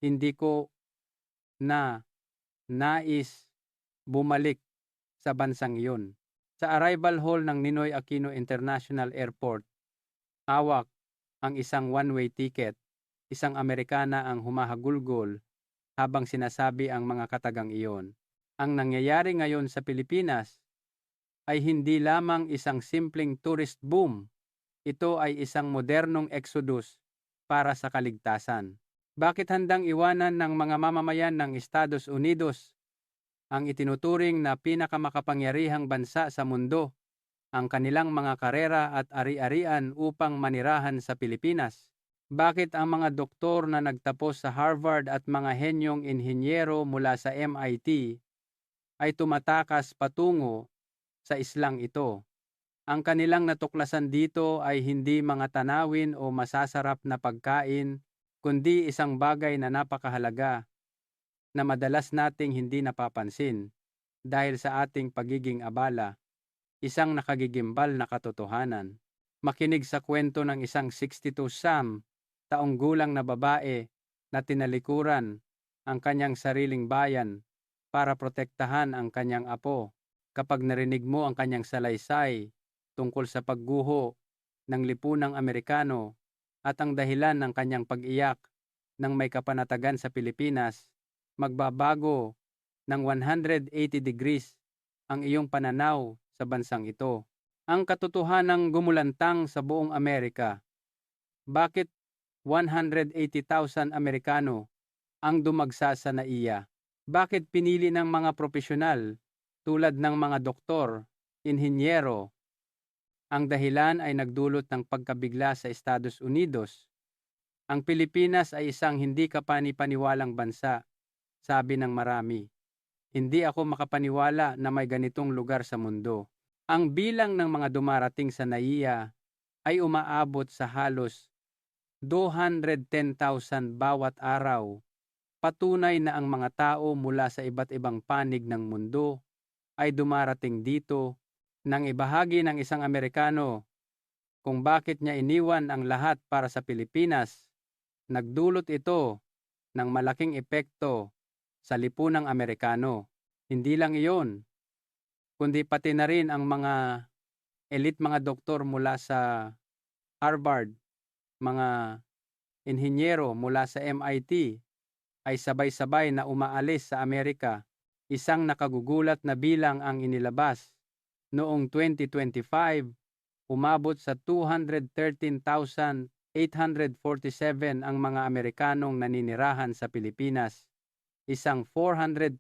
hindi ko na nais bumalik sa bansang iyon. Sa arrival hall ng Ninoy Aquino International Airport, hawak ang isang one-way ticket. Isang Amerikana ang humahagulgol habang sinasabi ang mga katagang iyon. Ang nangyayari ngayon sa Pilipinas ay hindi lamang isang simpleng tourist boom. Ito ay isang modernong exodus para sa kaligtasan. Bakit handang iwanan ng mga mamamayan ng Estados Unidos ang itinuturing na pinakamakapangyarihang bansa sa mundo, ang kanilang mga karera at ari-arian upang manirahan sa Pilipinas? Bakit ang mga doktor na nagtapos sa Harvard at mga henyong inhinyero mula sa MIT ay tumatakas patungo sa islang ito? Ang kanilang natuklasan dito ay hindi mga tanawin o masasarap na pagkain, kundi isang bagay na napakahalaga na madalas nating hindi napapansin dahil sa ating pagiging abala, isang nakagigimbal na katotohanan. Makinig sa kwento ng isang 62 taong gulang na babae na tinalikuran ang kanyang sariling bayan para protektahan ang kanyang apo. Kapag narinig mo ang kanyang salaysay tungkol sa pagguho ng lipunang Amerikano at ang dahilan ng kanyang pag-iyak ng may kapanatagan sa Pilipinas, magbabago ng 180 degrees ang iyong pananaw sa bansang ito. Ang katotohanang gumulantang sa buong Amerika. Bakit 180,000 Amerikano ang dumagsa sa NAIA? Bakit pinili ng mga profesional tulad ng mga doktor, inhinyero? Ang dahilan ay nagdulot ng pagkabigla sa Estados Unidos. Ang Pilipinas ay isang hindi kapani-paniwalang bansa, sabi ng marami. Hindi ako makapaniwala na may ganitong lugar sa mundo. Ang bilang ng mga dumarating sa NAIA ay umaabot sa halos 210,000 bawat araw. Patunay na ang mga tao mula sa iba't ibang panig ng mundo ay dumarating dito nang ibahagi ng isang Amerikano kung bakit niya iniwan ang lahat para sa Pilipinas. Nagdulot ito ng malaking epekto sa lipunang Amerikano. Hindi lang iyon, kundi pati na rin ang mga elite mga doktor mula sa Harvard, mga inhinyero mula sa MIT ay sabay-sabay na umaalis sa Amerika. Isang nakagugulat na bilang ang inilabas. Noong 2025, umabot sa 213,847 ang mga Amerikanong naninirahan sa Pilipinas. Isang 425%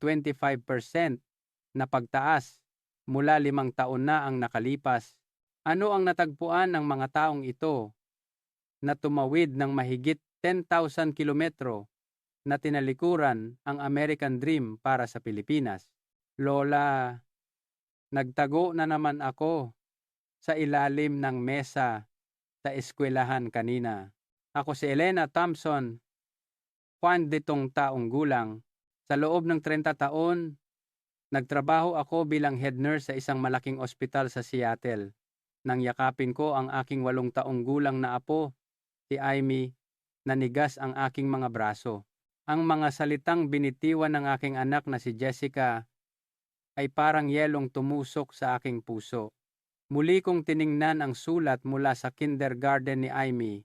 na pagtaas mula 5 taon na ang nakalipas. Ano ang natagpuan ng mga taong ito na tumawid ng mahigit 10,000 kilometro na tinalikuran ang American Dream para sa Pilipinas? Lola, nagtago na naman ako sa ilalim ng mesa sa eskwelahan kanina. Ako si Elena Thompson, 42 taong gulang. Sa loob ng 30 taon, nagtrabaho ako bilang head nurse sa isang malaking ospital sa Seattle. Nang yakapin ko ang aking 8 taong gulang na apo, si Amy, nanigas ang aking mga braso. Ang mga salitang binitiwan ng aking anak na si Jessica ay parang yelong tumusok sa aking puso. Muli kong tiningnan ang sulat mula sa kindergarten ni Amy,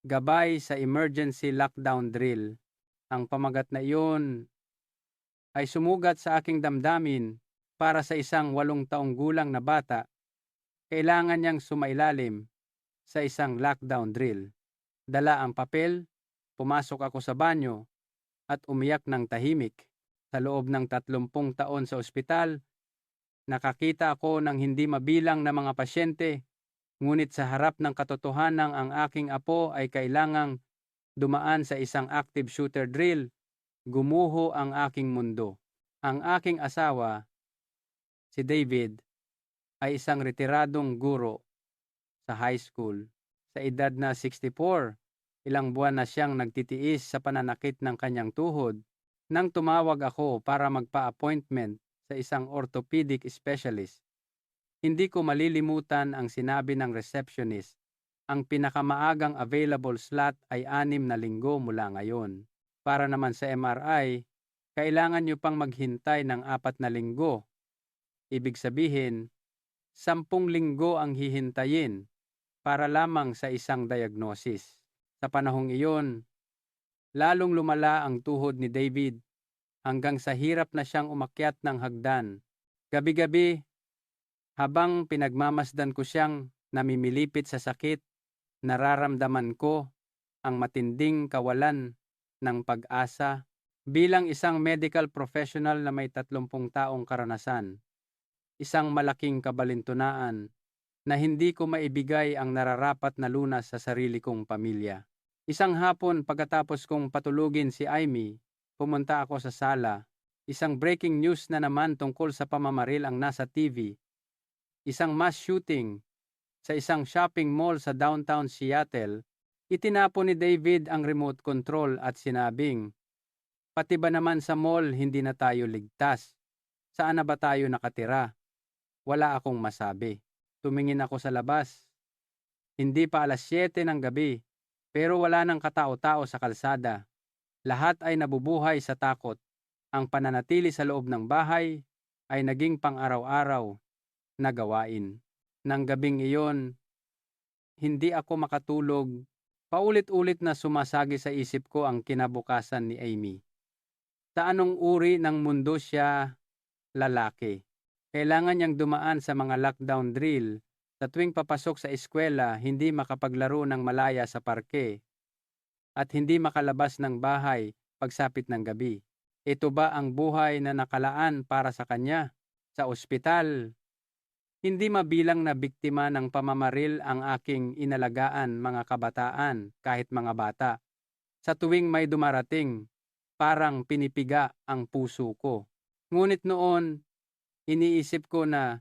gabay sa emergency lockdown drill. Ang pamagat na iyon ay sumugat sa aking damdamin. Para sa isang 8 taong gulang na bata, kailangan niyang sumailalim sa isang lockdown drill. Dala ang papel, pumasok ako sa banyo at umiyak ng tahimik. Sa loob ng 30 taon sa ospital, nakakita ako ng hindi mabilang na mga pasyente, ngunit sa harap ng katotohanan ang aking apo ay kailangang dumaan sa isang active shooter drill, gumuho ang aking mundo. Ang aking asawa, si David, ay isang retiradong guro sa high school. Sa edad na 64, ilang buwan na siyang nagtitiis sa pananakit ng kanyang tuhod. Nang tumawag ako para magpa-appointment sa isang orthopedic specialist, hindi ko malilimutan ang sinabi ng receptionist. Ang pinakamaagang available slot ay 6 na linggo mula ngayon. Para naman sa MRI, kailangan nyo pang maghintay ng 4 na linggo. Ibig sabihin, 10 linggo ang hihintayin para lamang sa isang diagnosis. Sa panahong iyon, lalong lumala ang tuhod ni David hanggang sa hirap na siyang umakyat ng hagdan. Gabi-gabi, habang pinagmamasdan ko siyang namimilipit sa sakit, nararamdaman ko ang matinding kawalan ng pag-asa. Bilang isang medical professional na may 30 taong karanasan, isang malaking kabalintunaan na hindi ko maibigay ang nararapat na lunas sa sarili kong pamilya. Isang hapon pagkatapos kong patulugin si Amy, pumunta ako sa sala. Isang breaking news na naman tungkol sa pamamaril ang nasa TV. Isang mass shooting sa isang shopping mall sa downtown Seattle. Itinapon ni David ang remote control at sinabing, "Pati ba naman sa mall hindi na tayo ligtas? Saan na ba tayo nakatira?" Wala akong masabi. Tumingin ako sa labas. Hindi pa 7:00 ng gabi, pero wala nang katao-tao sa kalsada. Lahat ay nabubuhay sa takot. Ang pananatili sa loob ng bahay ay naging pang-araw-araw na gawain. Nang gabing iyon, hindi ako makatulog. Paulit-ulit na sumasagi sa isip ko ang kinabukasan ni Amy. Sa anong uri ng mundo siya lalaki? Kailangan niyang dumaan sa mga lockdown drill. Sa tuwing papasok sa eskwela, hindi makapaglaro ng malaya sa parke at hindi makalabas ng bahay pagsapit ng gabi. Ito ba ang buhay na nakalaan para sa kanya? Sa ospital, hindi mabilang na biktima ng pamamaril ang aking inalagaan mga kabataan kahit mga bata. Sa tuwing may dumarating, parang pinipiga ang puso ko. Ngunit noon, iniisip ko na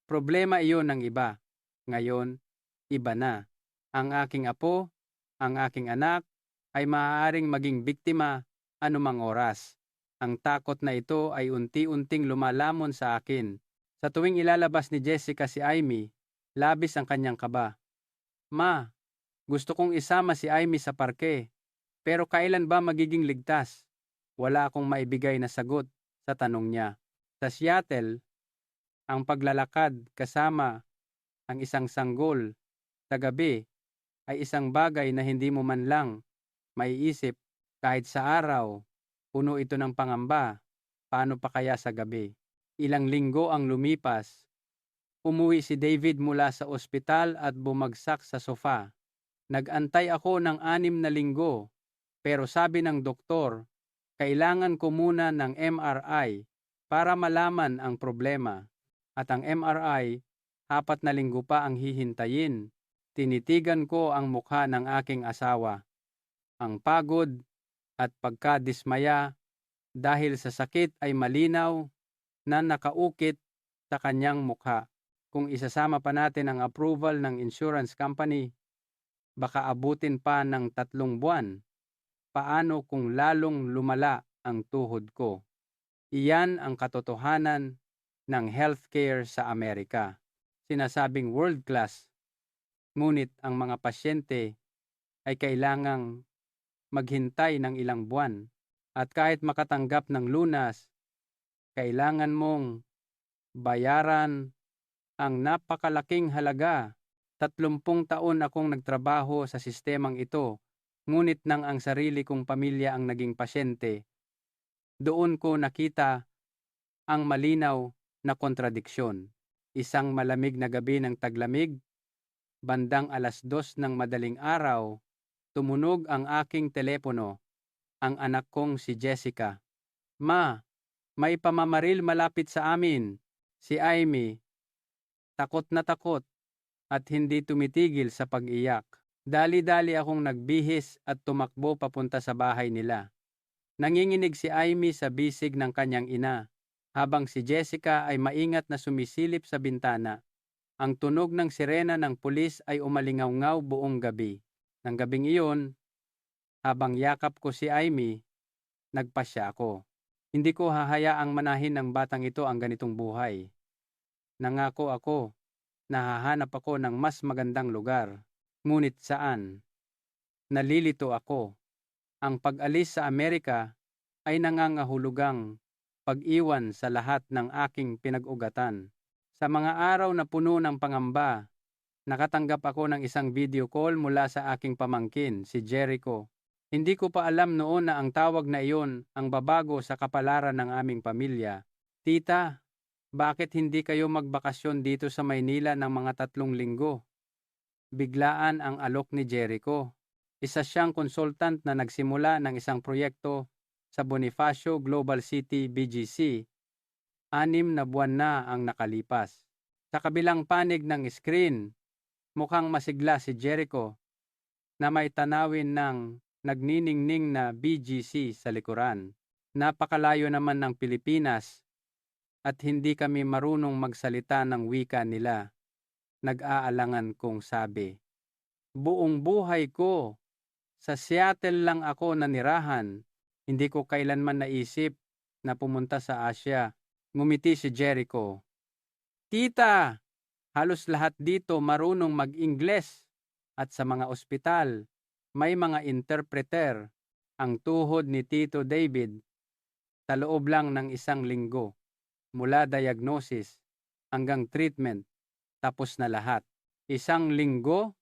problema iyon ng iba. Ngayon, iba na. Ang aking apo, ang aking anak, ay maaaring maging biktima anumang oras. Ang takot na ito ay unti-unting lumalamon sa akin. Sa tuwing ilalabas ni Jessica si Amy, labis ang kanyang kaba. "Ma, gusto kong isama si Amy sa parke, pero kailan ba magiging ligtas?" Wala akong maibigay na sagot sa tanong niya. Sa Seattle, ang paglalakad kasama ang isang sanggol sa gabi ay isang bagay na hindi mo man lang maiisip. Kahit sa araw, puno ito ng pangamba. Paano pa kaya sa gabi? Ilang linggo ang lumipas. Umuwi si David mula sa ospital at bumagsak sa sofa. Nag-antay ako ng 6 na linggo, pero sabi ng doktor, kailangan ko muna ng MRI para malaman ang problema. At ang MRI, 4 na linggo pa ang hihintayin. Tinitigan ko ang mukha ng aking asawa. Ang pagod at pagkadismaya dahil sa sakit ay malinaw na nakaukit sa kanyang mukha. Kung isasama pa natin ang approval ng insurance company, baka abutin pa ng 3 buwan. Paano kung lalong lumala ang tuhod ko? Iyan ang katotohanan ng healthcare sa Amerika. Sinasabing world class, ngunit ang mga pasyente ay kailangang maghintay ng ilang buwan. At kahit makatanggap ng lunas, kailangan mong bayaran ang napakalaking halaga. 30 taon akong nagtrabaho sa sistemang ito, ngunit nang ang sarili kong pamilya ang naging pasyente, doon ko nakita ang malinaw na kontradiksyon. Isang malamig na gabi ng taglamig, bandang 2:00 ng madaling araw, tumunog ang aking telepono. Ang anak kong si Jessica. "Ma, may pamamaril malapit sa amin." Si Amy, takot na takot at hindi tumitigil sa pag-iyak. Dali-dali akong nagbihis at tumakbo papunta sa bahay nila. Nanginginig si Amy sa bisig ng kanyang ina, habang si Jessica ay maingat na sumisilip sa bintana. Ang tunog ng sirena ng pulis ay umalingaw-ngaw buong gabi. Nang gabing iyon, habang yakap ko si Amy, nagpasya ako. Hindi ko hahayaang manahin ng batang ito ang ganitong buhay. Nangako ako na hahanap ako ng mas magandang lugar. Ngunit saan? Nalilito ako. Ang pag-alis sa Amerika ay nangangahulugang pag-iwan sa lahat ng aking pinag-ugatan. Sa mga araw na puno ng pangamba, nakatanggap ako ng isang video call mula sa aking pamangkin, si Jericho. Hindi ko pa alam noon na ang tawag na iyon ang babago sa kapalaran ng aming pamilya. Tita, bakit hindi kayo magbakasyon dito sa Maynila ng mga 3 linggo? Biglaan ang alok ni Jericho. Isa siyang consultant na nagsimula ng isang proyekto sa Bonifacio Global City BGC. 6 na buwan na ang nakalipas. Sa kabilang panig ng screen, mukhang masigla si Jericho na may tanawin ng nagniningning na BGC sa likuran. Napakalayo naman ng Pilipinas at hindi kami marunong magsalita ng wika nila. Nag-aalangan kong sabi. Buong buhay ko, sa Seattle lang ako nanirahan. Hindi ko kailanman naisip na pumunta sa Asia. Ngumiti si Jericho. Tita, halos lahat dito marunong mag-Ingles at sa mga ospital, may mga interpreter. Ang tuhod ni Tito David sa loob lang ng 1 linggo. Mula diagnosis hanggang treatment, tapos na lahat. 1 linggo?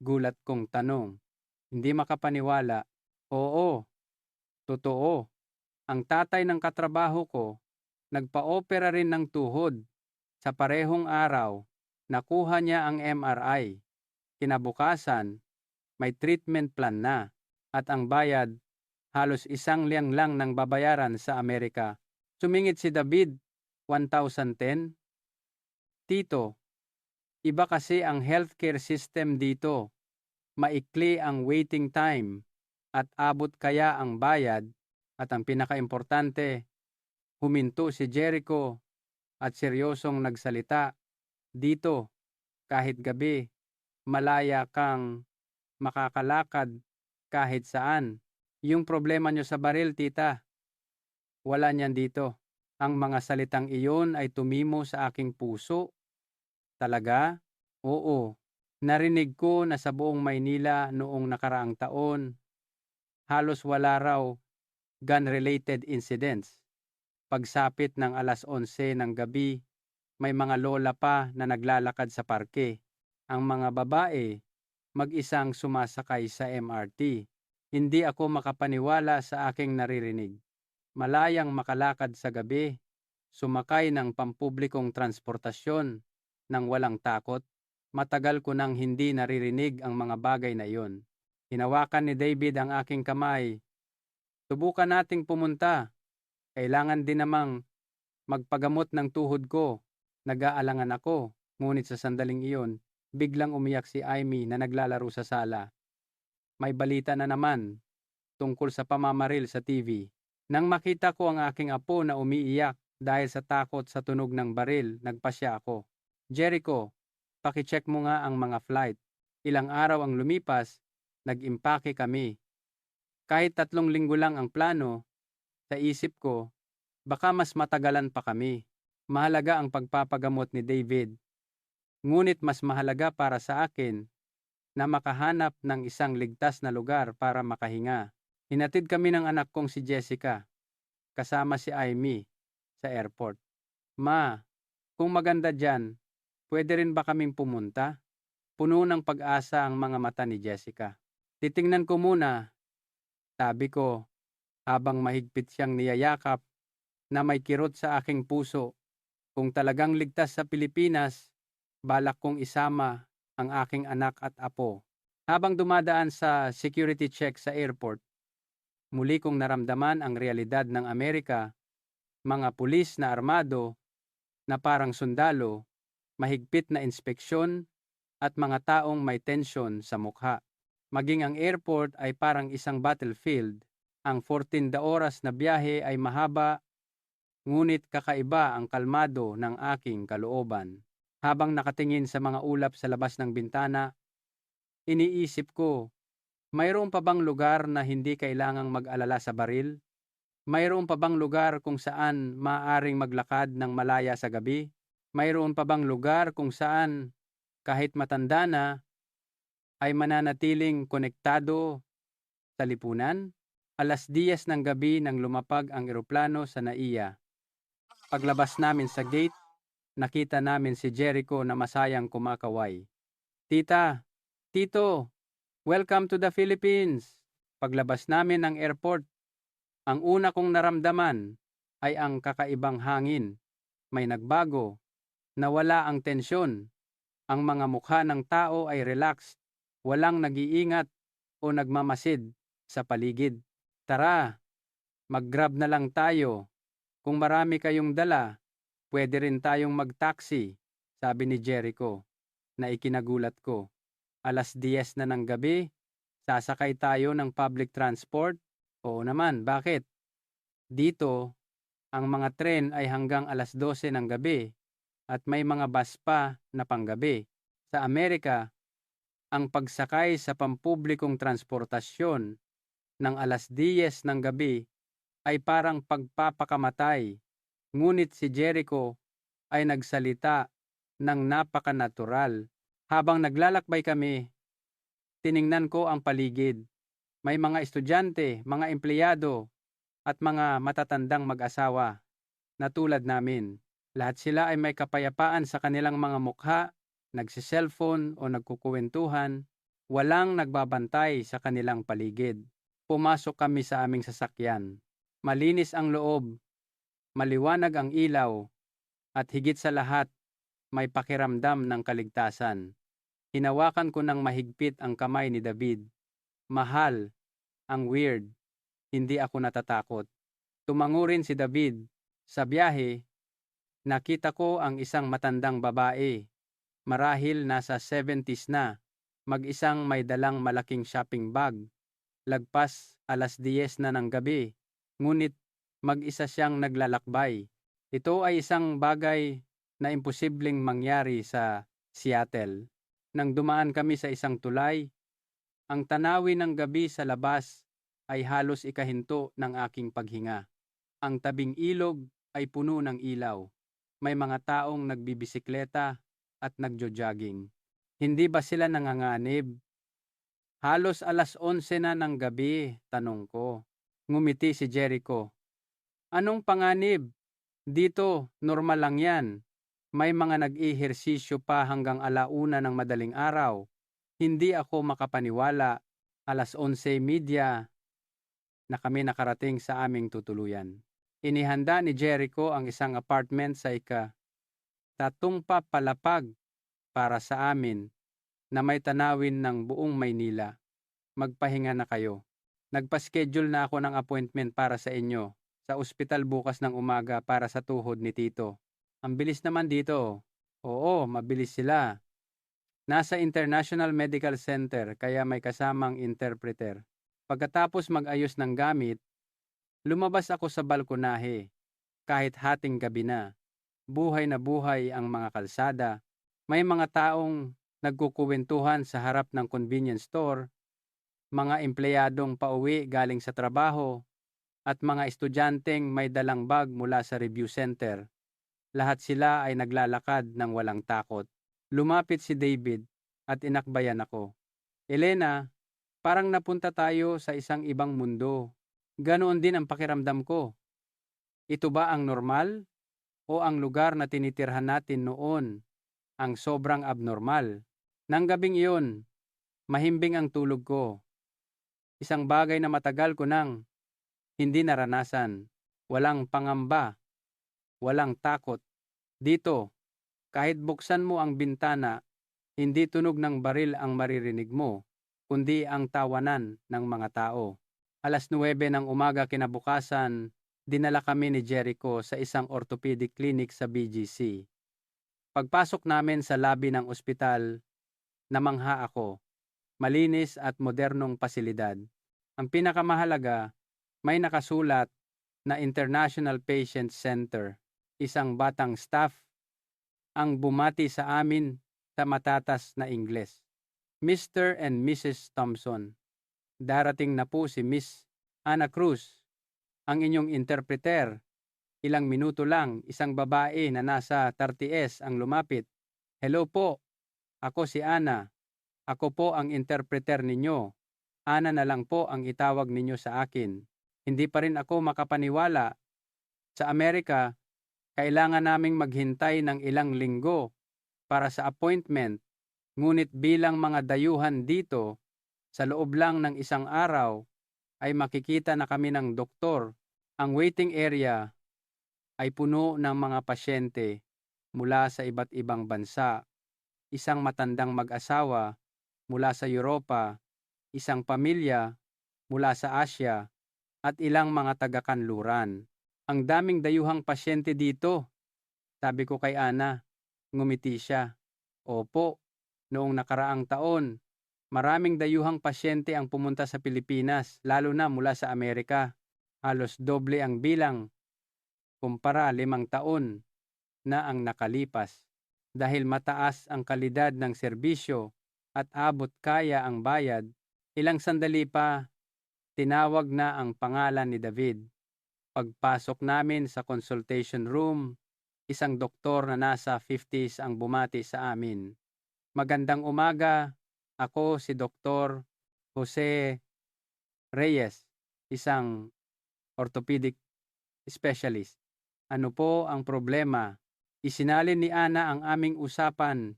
Gulat kong tanong. Hindi makapaniwala. Oo, totoo. Ang tatay ng katrabaho ko, nagpa-opera rin ng tuhod. Sa parehong araw, nakuha niya ang MRI. Kinabukasan, may treatment plan na. At ang bayad, halos 1 liyang lang ng babayaran sa Amerika. Sumingit si David, 1,010. Tito, iba kasi ang healthcare system dito. Maikli ang waiting time at abot kaya ang bayad at ang pinakaimportante, huminto si Jericho at seryosong nagsalita. Dito, kahit gabi, malaya kang makakalakad kahit saan. Yung problema nyo sa baril, tita, wala niyan dito. Ang mga salitang iyon ay tumimo sa aking puso. Talaga? Oo. Narinig ko na sa buong Maynila noong nakaraang taon, halos wala raw gun-related incidents. Pagsapit ng 11:00 ng gabi, may mga lola pa na naglalakad sa parke. Ang mga babae, mag-isang sumasakay sa MRT. Hindi ako makapaniwala sa aking naririnig. Malayang makalakad sa gabi, sumakay ng pampublikong transportasyon nang walang takot. Matagal ko nang hindi naririnig ang mga bagay na iyon. Hinawakan ni David ang aking kamay. Subukan nating pumunta. Kailangan din namang magpagamot ng tuhod ko. Nag-aalangan ako. Ngunit sa sandaling iyon, biglang umiyak si Amy na naglalaro sa sala. May balita na naman tungkol sa pamamaril sa TV. Nang makita ko ang aking apo na umiiyak dahil sa takot sa tunog ng baril, nagpasya ako. Jericho, pakicheck mo nga ang mga flight. Ilang araw ang lumipas, nag-impake kami. Kahit 3 linggo lang ang plano, sa isip ko, baka mas matagalan pa kami. Mahalaga ang pagpapagamot ni David. Ngunit mas mahalaga para sa akin na makahanap ng isang ligtas na lugar para makahinga. Hinatid kami ng anak kong si Jessica, kasama si Amy, sa airport. Ma, kung maganda dyan, pwede rin ba kaming pumunta? Puno ng pag-asa ang mga mata ni Jessica. Titingnan ko muna, sabi ko, habang mahigpit siyang niyayakap na may kirot sa aking puso. Kung talagang ligtas sa Pilipinas, balak kong isama ang aking anak at apo. Habang dumadaan sa security check sa airport, muli kong naramdaman ang realidad ng Amerika, mga pulis na armado na parang sundalo, mahigpit na inspeksyon at mga taong may tensyon sa mukha. Maging ang airport ay parang isang battlefield. Ang 14 na oras na biyahe ay mahaba, ngunit kakaiba ang kalmado ng aking kalooban. Habang nakatingin sa mga ulap sa labas ng bintana, iniisip ko, mayroon pa bang lugar na hindi kailangang mag-alala sa baril? Mayroon pa bang lugar kung saan maaaring maglakad ng malaya sa gabi? Mayroon pa bang lugar kung saan, kahit matanda na, ay mananatiling konektado Sa lipunan, 10:00 ng gabi nang lumapag ang eroplano sa NAIA. Paglabas namin sa gate, nakita namin si Jericho na masayang kumakaway. "Tita, Tito, welcome to the Philippines!" Paglabas namin ng airport, ang una kong naramdaman ay ang kakaibang hangin. May nagbago, nawala ang tensyon. Ang mga mukha ng tao ay relaxed, walang nag-iingat o nagmamasid sa paligid. "Tara, mag-grab na lang tayo. Kung marami kayong dala, pwede rin tayong mag-taxi," sabi ni Jericho, na ikinagulat ko. 10:00 na ng gabi, sasakay tayo ng public transport? Oo naman, bakit? Dito, ang mga tren ay hanggang 12:00 ng gabi at may mga bus pa na panggabi. Sa Amerika, ang pagsakay sa pampublikong transportasyon ng 10:00 ng gabi ay parang pagpapakamatay. Ngunit si Jericho ay nagsalita ng napakanatural. Habang naglalakbay kami, tiningnan ko ang paligid. May mga estudyante, mga empleyado, at mga matatandang mag-asawa na tulad namin. Lahat sila ay may kapayapaan sa kanilang mga mukha, nagsiselfone o nagkukuwentuhan, walang nagbabantay sa kanilang paligid. Pumasok kami sa aming sasakyan. Malinis ang loob, maliwanag ang ilaw, at higit sa lahat, may pakiramdam ng kaligtasan. Hinawakan ko ng mahigpit ang kamay ni David. Mahal, ang weird, hindi ako natatakot. Tumango rin si David. Sa biyahe, nakita ko ang isang matandang babae. Marahil nasa 70s na, mag-isang may dalang malaking shopping bag. Lagpas 10:00 na ng gabi, ngunit mag-isa siyang naglalakbay. Ito ay isang bagay na imposibleng mangyari sa Seattle. Nang dumaan kami sa isang tulay, ang tanawin ng gabi sa labas ay halos ikahinto ng aking paghinga. Ang tabing ilog ay puno ng ilaw. May mga taong nagbibisikleta at nagjo-jogging. Hindi ba sila nanganganib? Halos 11:00 na ng gabi, tanong ko. Ngumiti si Jericho. "Anong panganib? Dito, normal lang yan. May mga nag-ehersisyo pa hanggang 1:00 ng madaling araw." Hindi ako makapaniwala. 11:30 na kami nakarating sa aming tutuluyan. Inihanda ni Jericho ang isang apartment sa ika-30 palapag para sa amin na may tanawin ng buong Maynila. "Magpahinga na kayo. Nagpa-schedule na ako ng appointment para sa inyo sa ospital bukas ng umaga para sa tuhod ni Tito." Ang bilis naman dito. Oo, mabilis sila. Nasa International Medical Center kaya may kasamang interpreter. Pagkatapos mag-ayos ng gamit, lumabas ako sa balkonahe. Kahit hating gabi na, buhay na buhay ang mga kalsada. May mga taong nagkukuwentuhan sa harap ng convenience store, mga empleyadong pauwi galing sa trabaho, at mga estudyanteng may dalang bag mula sa review center. Lahat sila ay naglalakad ng walang takot. Lumapit si David at inakbayan ako. "Elena, parang napunta tayo sa isang ibang mundo." Ganoon din ang pakiramdam ko. Ito ba ang normal o ang lugar na tinitirhan natin noon ang sobrang abnormal? Nang gabing iyon, mahimbing ang tulog ko. Isang bagay na matagal ko nang hindi naranasan. Walang pangamba, walang takot. Dito, kahit buksan mo ang bintana, hindi tunog ng baril ang maririnig mo, kundi ang tawanan ng mga tao. 9:00 ng umaga kinabukasan, dinala kami ni Jericho sa isang orthopedic clinic sa BGC. Pagpasok namin sa lobby ng ospital, namangha ako. Malinis at modernong pasilidad. Ang pinakamahalaga, may nakasulat na International Patient Center. Isang batang staff ang bumati sa amin sa matatas na Ingles. "Mr. and Mrs. Thompson, darating na po si Miss Ana Cruz, ang inyong interpreter." Ilang minuto lang, isang babae na nasa 30s ang lumapit. "Hello po, ako si Ana. Ako po ang interpreter ninyo." Ana na lang po ang itawag ninyo sa akin. Hindi pa rin ako makapaniwala. Sa Amerika, kailangan naming maghintay ng ilang linggo para sa appointment, ngunit bilang mga dayuhan dito, sa loob lang ng isang araw ay makikita na kami ng doktor. Ang waiting area ay puno ng mga pasyente mula sa iba't ibang bansa, isang matandang mag-asawa mula sa Europa, isang pamilya mula sa Asya, at ilang mga taga-kanluran. Ang daming dayuhang pasyente dito, sabi ko kay Ana. Ngumiti siya. Opo, noong nakaraang taon, maraming dayuhang pasyente ang pumunta sa Pilipinas, lalo na mula sa Amerika. Halos doble ang bilang kumpara 5 taon na ang nakalipas. Dahil mataas ang kalidad ng serbisyo at abot kaya ang bayad, ilang sandali pa, tinawag na ang pangalan ni David. Pagpasok namin sa consultation room, isang doktor na nasa 50s ang bumati sa amin. Magandang umaga, ako si Dr. Jose Reyes, isang orthopedic specialist. Ano po ang problema? Isinalin ni Ana ang aming usapan.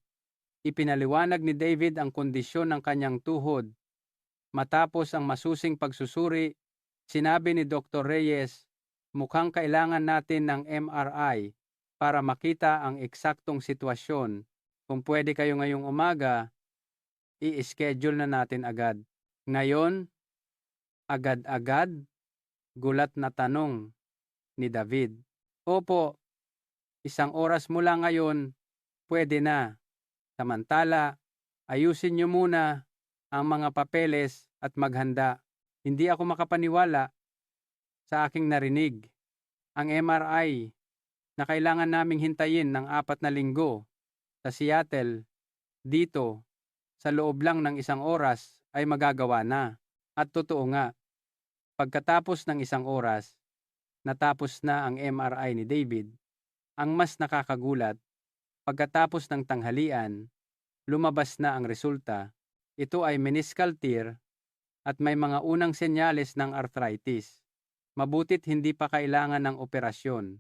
Ipinaliwanag ni David ang kondisyon ng kanyang tuhod. Matapos ang masusing pagsusuri, sinabi ni Dr. Reyes, mukhang kailangan natin ng MRI para makita ang eksaktong sitwasyon. Kung pwede kayo ngayong umaga, i-schedule na natin agad. Ngayon, agad-agad? Gulat na tanong ni David. Opo, 1 oras mula ngayon, pwede na. Samantala, ayusin niyo muna ang mga papeles at maghanda. Hindi ako makapaniwala sa aking narinig. Ang MRI na kailangan naming hintayin ng 4 na linggo sa Seattle, dito, sa loob lang ng 1 oras ay magagawa na. At totoo nga, pagkatapos ng 1 oras, natapos na ang MRI ni David. Ang mas nakakagulat, pagkatapos ng tanghalian, lumabas na ang resulta. Ito ay meniscal tear at may mga unang senyales ng arthritis. Mabutit hindi pa kailangan ng operasyon.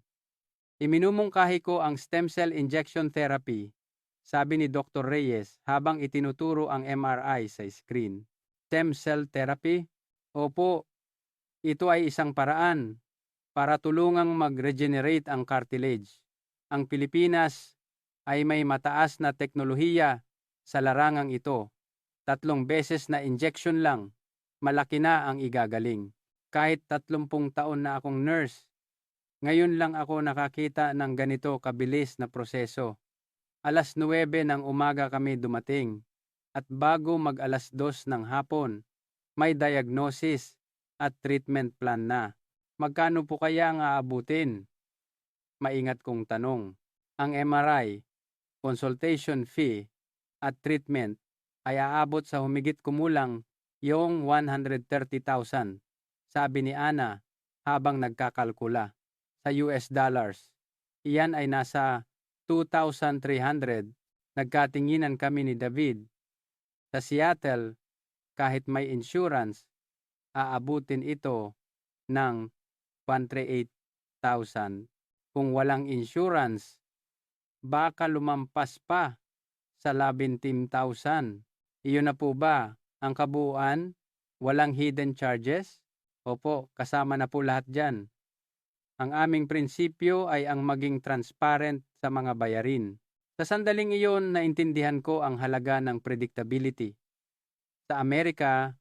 Iminumungkahi ko ang stem cell injection therapy, sabi ni Dr. Reyes habang itinuturo ang MRI sa screen. Stem cell therapy? Opo, ito ay isang paraan para tulungang mag-regenerate ang cartilage. Ang Pilipinas ay may mataas na teknolohiya sa larangang ito. 3 beses na injection lang, malaki na ang igagaling. Kahit 30 taon na akong nurse, ngayon lang ako nakakita ng ganito kabilis na proseso. 9:00 ng umaga kami dumating at bago mag 2:00 ng hapon, may diagnosis at treatment plan na. Magkano po kaya ang aabutin? Maingat kong tanong. Ang MRI, consultation fee at treatment ay aabot sa humigit kumulang yung 130,000, sabi ni Ana habang nagkakalkula. Sa US dollars, iyan ay nasa 2,300. Nagkatinginan kami ni David. Sa Seattle, kahit may insurance, aabutin ito ng 138,000. Kung walang insurance, baka lumampas pa sa 17,000. Iyon na po ba ang kabuuan? Walang hidden charges? Opo, kasama na po lahat dyan. Ang aming prinsipyo ay ang maging transparent sa mga bayarin. Sa sandaling iyon, naintindihan ko ang halaga ng predictability. Sa Amerika,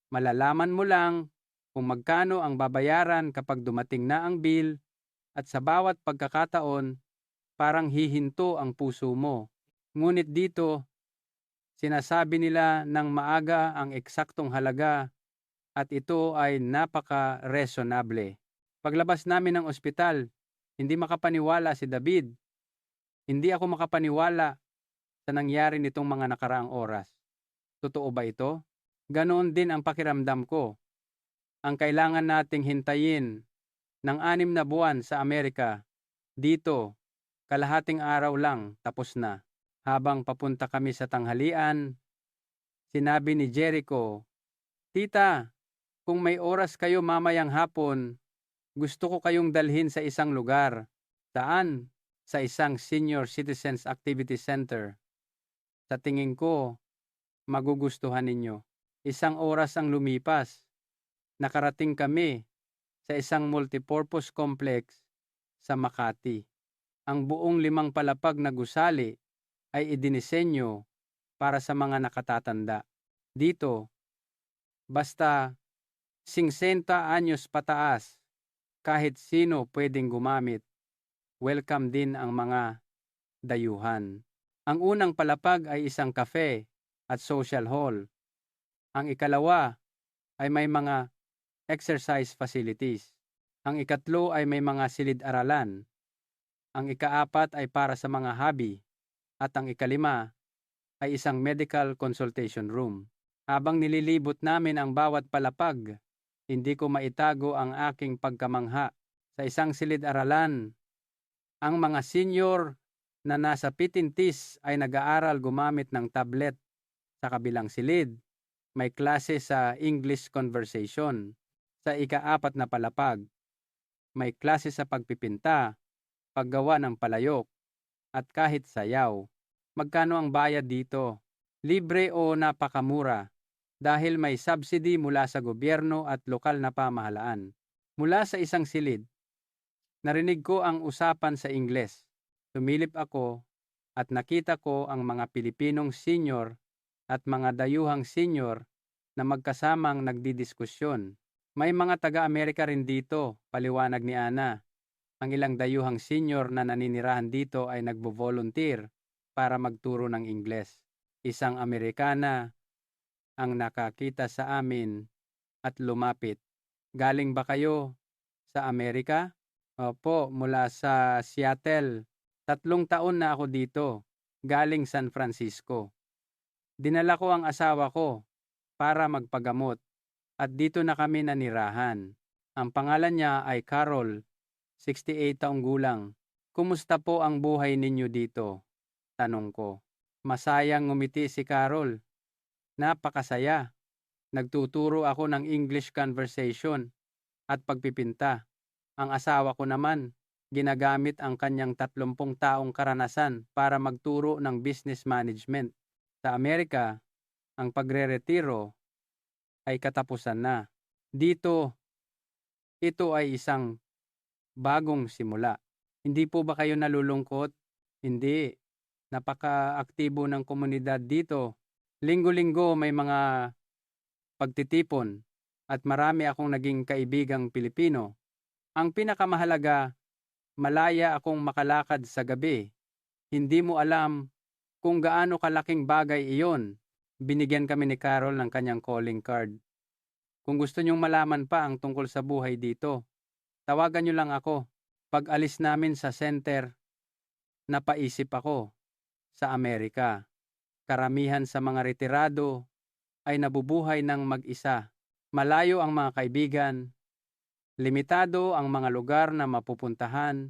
malalaman mo lang kung magkano ang babayaran kapag dumating na ang bill at sa bawat pagkakataon, parang hihinto ang puso mo. Ngunit dito, sinasabi nila ng maaga ang eksaktong halaga at ito ay napaka-resonable. Paglabas namin ng ospital, hindi makapaniwala si David. Hindi ako makapaniwala sa nangyari nitong mga nakaraang oras. Totoo ba ito? Ganoon din ang pakiramdam ko. Ang kailangan nating hintayin ng 6 na buwan sa Amerika, dito, kalahating araw lang tapos na. Habang papunta kami sa tanghalian, sinabi ni Jericho Tita, kung may oras kayo mamayang hapon, gusto ko kayong dalhin sa isang lugar. Saan? Sa isang Senior Citizens Activity Center. Sa tingin ko, magugustuhan ninyo. Isang oras ang lumipas. Nakarating kami sa isang multipurpose complex sa Makati. Ang buong 5 palapag na gusali ay idinisenyo para sa mga nakatatanda. Dito, basta 50 anyos pataas, kahit sino pwedeng gumamit. Welcome din ang mga dayuhan. Ang unang palapag ay isang cafe at social hall. Ang ikalawa ay may mga exercise facilities. Ang ikatlo ay may mga silid-aralan. Ang ikaapat ay para sa mga hobby. At ang ikalima ay isang medical consultation room. Habang nililibot namin ang bawat palapag, hindi ko maitago ang aking pagkamangha. Sa isang silid-aralan, ang mga senior na nasa pitintis ay nag-aaral gumamit ng tablet. Sa kabilang silid, may klase sa English conversation. Sa ikaapat na palapag, may klase sa pagpipinta, paggawa ng palayok, at kahit sayaw. Magkano ang bayad dito? Libre o napakamura? Dahil may subsidy mula sa gobyerno at lokal na pamahalaan. Mula sa isang silid, narinig ko ang usapan sa Ingles. Tumilip ako at nakita ko ang mga Pilipinong senior at mga dayuhang senior na magkasamang nagdidiskusyon. May mga taga-Amerika rin dito, paliwanag ni Ana. Ang ilang dayuhang senior na naninirahan dito ay nagbo-volunteer para magturo ng Ingles. Isang Amerikana ang nakakita sa amin at lumapit. Galing ba kayo sa Amerika? Opo, mula sa Seattle. 3 taon na ako dito, galing San Francisco. Dinala ko ang asawa ko para magpagamot at dito na kami nanirahan. Ang pangalan niya ay Carol, 68 taong gulang. Kumusta po ang buhay ninyo dito? Tanong ko. Masayang ngumiti si Carol. Napakasaya. Nagtuturo ako ng English conversation at pagpipinta. Ang asawa ko naman, ginagamit ang kanyang 30 taong karanasan para magturo ng business management. Sa Amerika, ang pagre-retiro ay katapusan na. Dito, ito ay isang bagong simula. Hindi po ba kayo nalulungkot? Hindi. Napaka-aktibo ng komunidad dito. Linggo-linggo may mga pagtitipon at marami akong naging kaibigang Pilipino. Ang pinakamahalaga, malaya akong makalakad sa gabi. Hindi mo alam kung gaano kalaking bagay iyon. Binigyan kami ni Carol ng kanyang calling card. Kung gusto niyong malaman pa ang tungkol sa buhay dito, tawagan niyo lang ako. Pag alis namin sa center, napaisip ako sa Amerika. Karamihan sa mga retirado ay nabubuhay ng mag-isa. Malayo ang mga kaibigan, limitado ang mga lugar na mapupuntahan,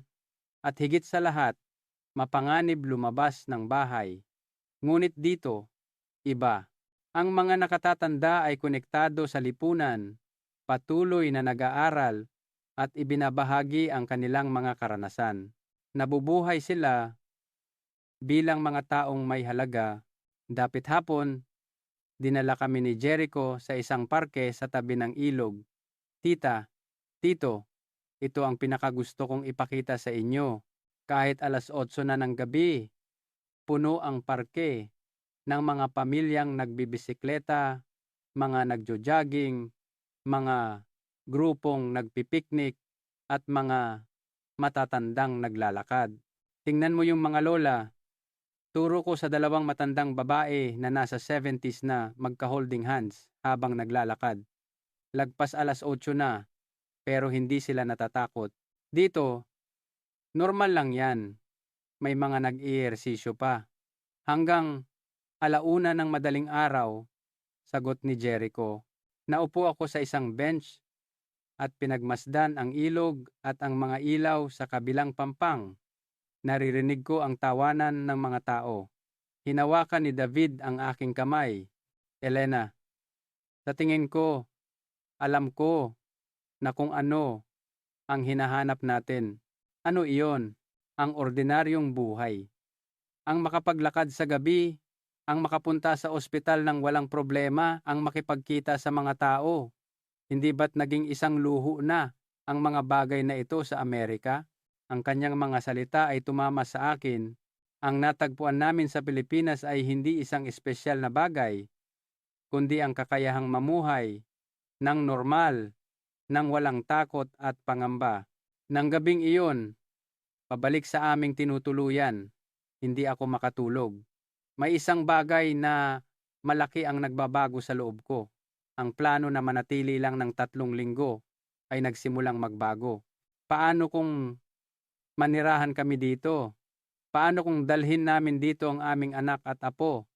at higit sa lahat, mapanganib lumabas ng bahay. Ngunit dito, iba. Ang mga nakatatanda ay konektado sa lipunan, patuloy na nag-aaral, at ibinabahagi ang kanilang mga karanasan. Nabubuhay sila bilang mga taong may halaga. Dapit hapon, dinala kami ni Jericho sa isang parke sa tabi ng ilog. Tita, tito, ito ang pinakagusto kong ipakita sa inyo. Kahit 8:00 na ng gabi, puno ang parke ng mga pamilyang nagbibisikleta, mga nagjo-jogging, mga grupong nagpipiknik, at mga matatandang naglalakad. Tingnan mo yung mga lola. Turo ko sa 2 matandang babae na nasa 70s na magka-holding hands habang naglalakad. Lagpas 8:00 na, pero hindi sila natatakot. Dito, normal lang yan. May mga nag-iyersisyo pa. Hanggang 1:00 ng madaling araw, sagot ni Jericho. Naupo ako sa isang bench at pinagmasdan ang ilog at ang mga ilaw sa kabilang pampang. Naririnig ko ang tawanan ng mga tao. Hinawakan ni David ang aking kamay. Elena, Sa tingin ko, alam ko na kung ano ang hinahanap natin. Ano iyon? Ang ordinaryong buhay. Ang makapaglakad sa gabi, ang makapunta sa ospital ng walang problema, ang makipagkita sa mga tao. Hindi ba't naging isang luho na ang mga bagay na ito sa Amerika? Ang kanyang mga salita ay tumama sa akin. Ang natagpuan namin sa Pilipinas ay hindi isang espesyal na bagay, kundi ang kakayahang mamuhay ng normal, ng walang takot at pangamba. Nang gabing iyon, pabalik sa aming tinutuluyan, hindi ako makatulog. May isang bagay na malaki ang nagbabago sa loob ko. Ang plano na manatili lang ng 3 linggo ay nagsimulang magbago. Paano kung manirahan kami dito? Paano kung dalhin namin dito ang aming anak at apo?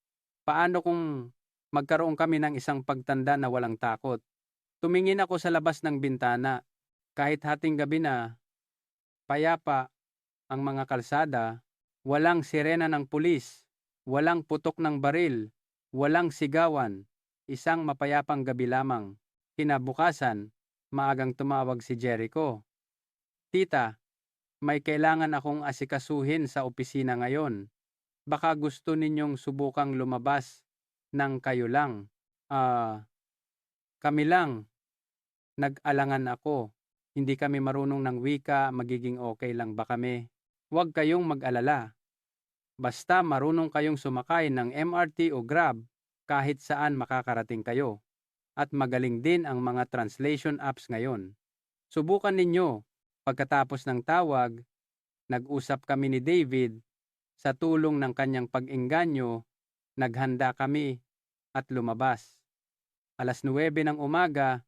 Paano kung magkaroon kami ng isang pagtanda na walang takot? Tumingin ako sa labas ng bintana. Kahit hating gabi na, payapa ang mga kalsada, walang sirena ng pulis, walang putok ng baril, walang sigawan, isang mapayapang gabi lamang. Kinabukasan, maagang tumawag si Jericho. Tita, may kailangan akong asikasuhin sa opisina ngayon. Baka gusto ninyong subukang lumabas ng kayo lang. Kami lang. Nag-alangan ako. Hindi kami marunong ng wika, magiging okay lang ba kami? Huwag kayong mag-alala. Basta marunong kayong sumakay ng MRT o Grab, kahit saan makakarating kayo. At magaling din ang mga translation apps ngayon. Subukan ninyo. Pagkatapos ng tawag, nag-usap kami ni David. Sa tulong ng kanyang pag-engganyo, naghanda kami at lumabas. 9:00 ng umaga,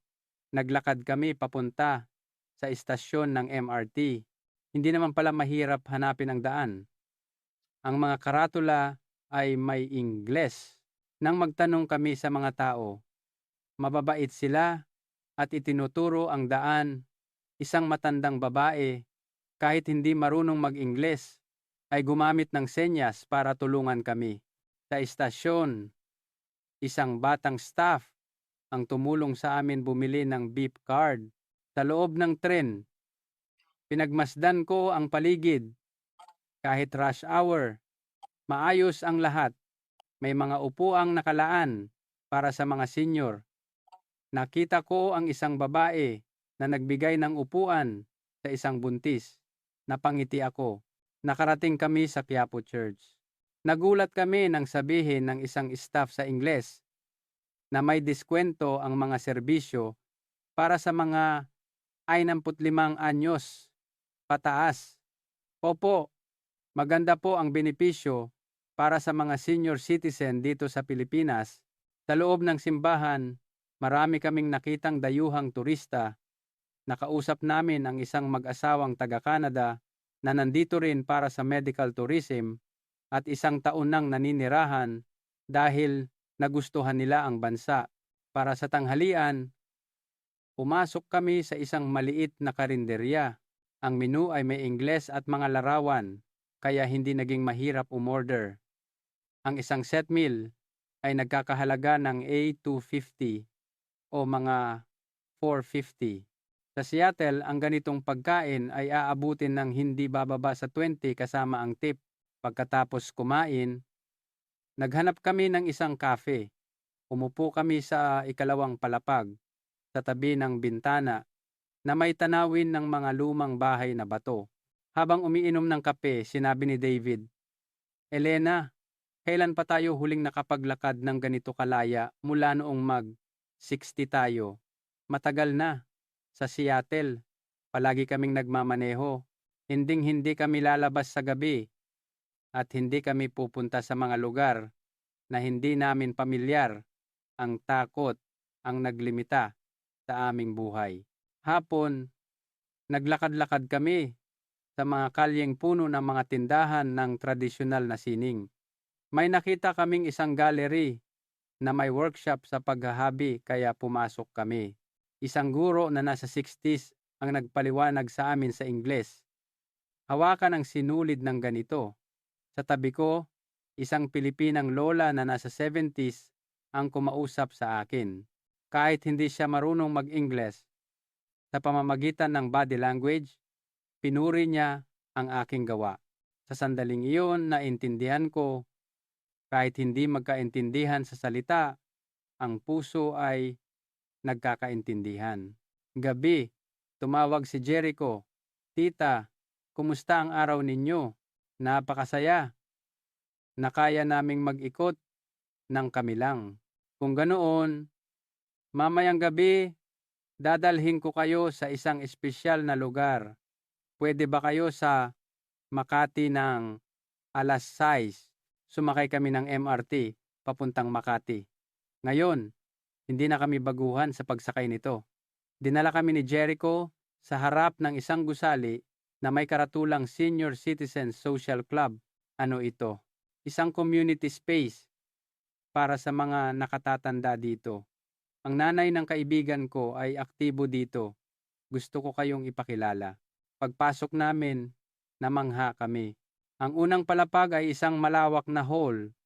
naglakad kami papunta sa istasyon ng MRT. Hindi naman pala mahirap hanapin ang daan. Ang mga karatula ay may Ingles. Nang magtanong kami sa mga tao, mababait sila at itinuturo ang daan. Isang matandang babae, kahit hindi marunong mag-Ingles, ay gumamit ng senyas para tulungan kami. Sa istasyon, isang batang staff ang tumulong sa amin bumili ng beep card. Sa loob ng tren, pinagmasdan ko ang paligid. Kahit rush hour, maayos ang lahat. May mga upuang nakalaan para sa mga senior. Nakita ko ang isang babae na nagbigay ng upuan sa isang buntis. Napangiti ako. Nakarating kami sa Quiapo Church. Nagulat kami nang sabihin ng isang staff sa Ingles na may diskwento ang mga serbisyo para sa mga 65 anyos pataas. Opo, maganda po ang benepisyo para sa mga senior citizen dito sa Pilipinas. Sa loob ng simbahan, marami kaming nakitang dayuhang turista. Nakausap namin ang isang mag-asawang taga-Canada na nandito rin para sa medical tourism at isang taon nang naninirahan dahil nagustuhan nila ang bansa. Para sa tanghalian, pumasok kami sa isang maliit na karinderya. Ang menu ay may Ingles at mga larawan, kaya hindi naging mahirap umorder. Ang isang set meal ay nagkakahalaga ng A250 o mga 450. Sa Seattle, ang ganitong pagkain ay aabutin ng hindi bababa sa 20 kasama ang tip. Pagkatapos kumain, naghanap kami ng isang cafe. Umupo kami sa ikalawang palapag, sa tabi ng bintana, na may tanawin ng mga lumang bahay na bato. Habang umiinom ng kape, sinabi ni David, "Elena, kailan pa tayo huling nakapaglakad ng ganito kalaya mula noong mag-60 tayo? Matagal na. Sa Seattle, palagi kaming nagmamaneho. Hinding-hindi kami lalabas sa gabi at hindi kami pupunta sa mga lugar na hindi namin pamilyar. Ang takot ang naglimita sa aming buhay." Hapon, naglakad-lakad kami sa mga kalyeng puno ng mga tindahan ng tradisyonal na sining. May nakita kaming isang gallery na may workshop sa paghahabi kaya pumasok kami. Isang guro na nasa 60s ang nagpaliwanag sa amin sa Ingles. Hawakan ang sinulid ng ganito. Sa tabi ko, isang Pilipinang lola na nasa 70s ang kumausap sa akin. Kahit hindi siya marunong mag-Ingles, sa pamamagitan ng body language, pinuri niya ang aking gawa. Sa sandaling iyon, naintindihan ko, kahit hindi magkaintindihan sa salita, ang puso ay nagkakaintindihan. Gabi, tumawag si Jericho, "Tita, kumusta ang araw ninyo? Napakasaya na kaya naming mag-ikot ng kami lang. Kung ganoon, mamayang gabi, dadalhin ko kayo sa isang espesyal na lugar. Pwede ba kayo sa Makati ng alas 6? Sumakay kami ng MRT papuntang Makati. Ngayon, hindi na kami baguhan sa pagsakay nito. Dinala kami ni Jericho sa harap ng isang gusali na may karatulang Senior Citizens Social Club. Ano ito? Isang community space para sa mga nakatatanda dito. Ang nanay ng kaibigan ko ay aktibo dito. Gusto ko kayong ipakilala. Pagpasok namin, namangha kami. Ang unang palapag ay isang malawak na hall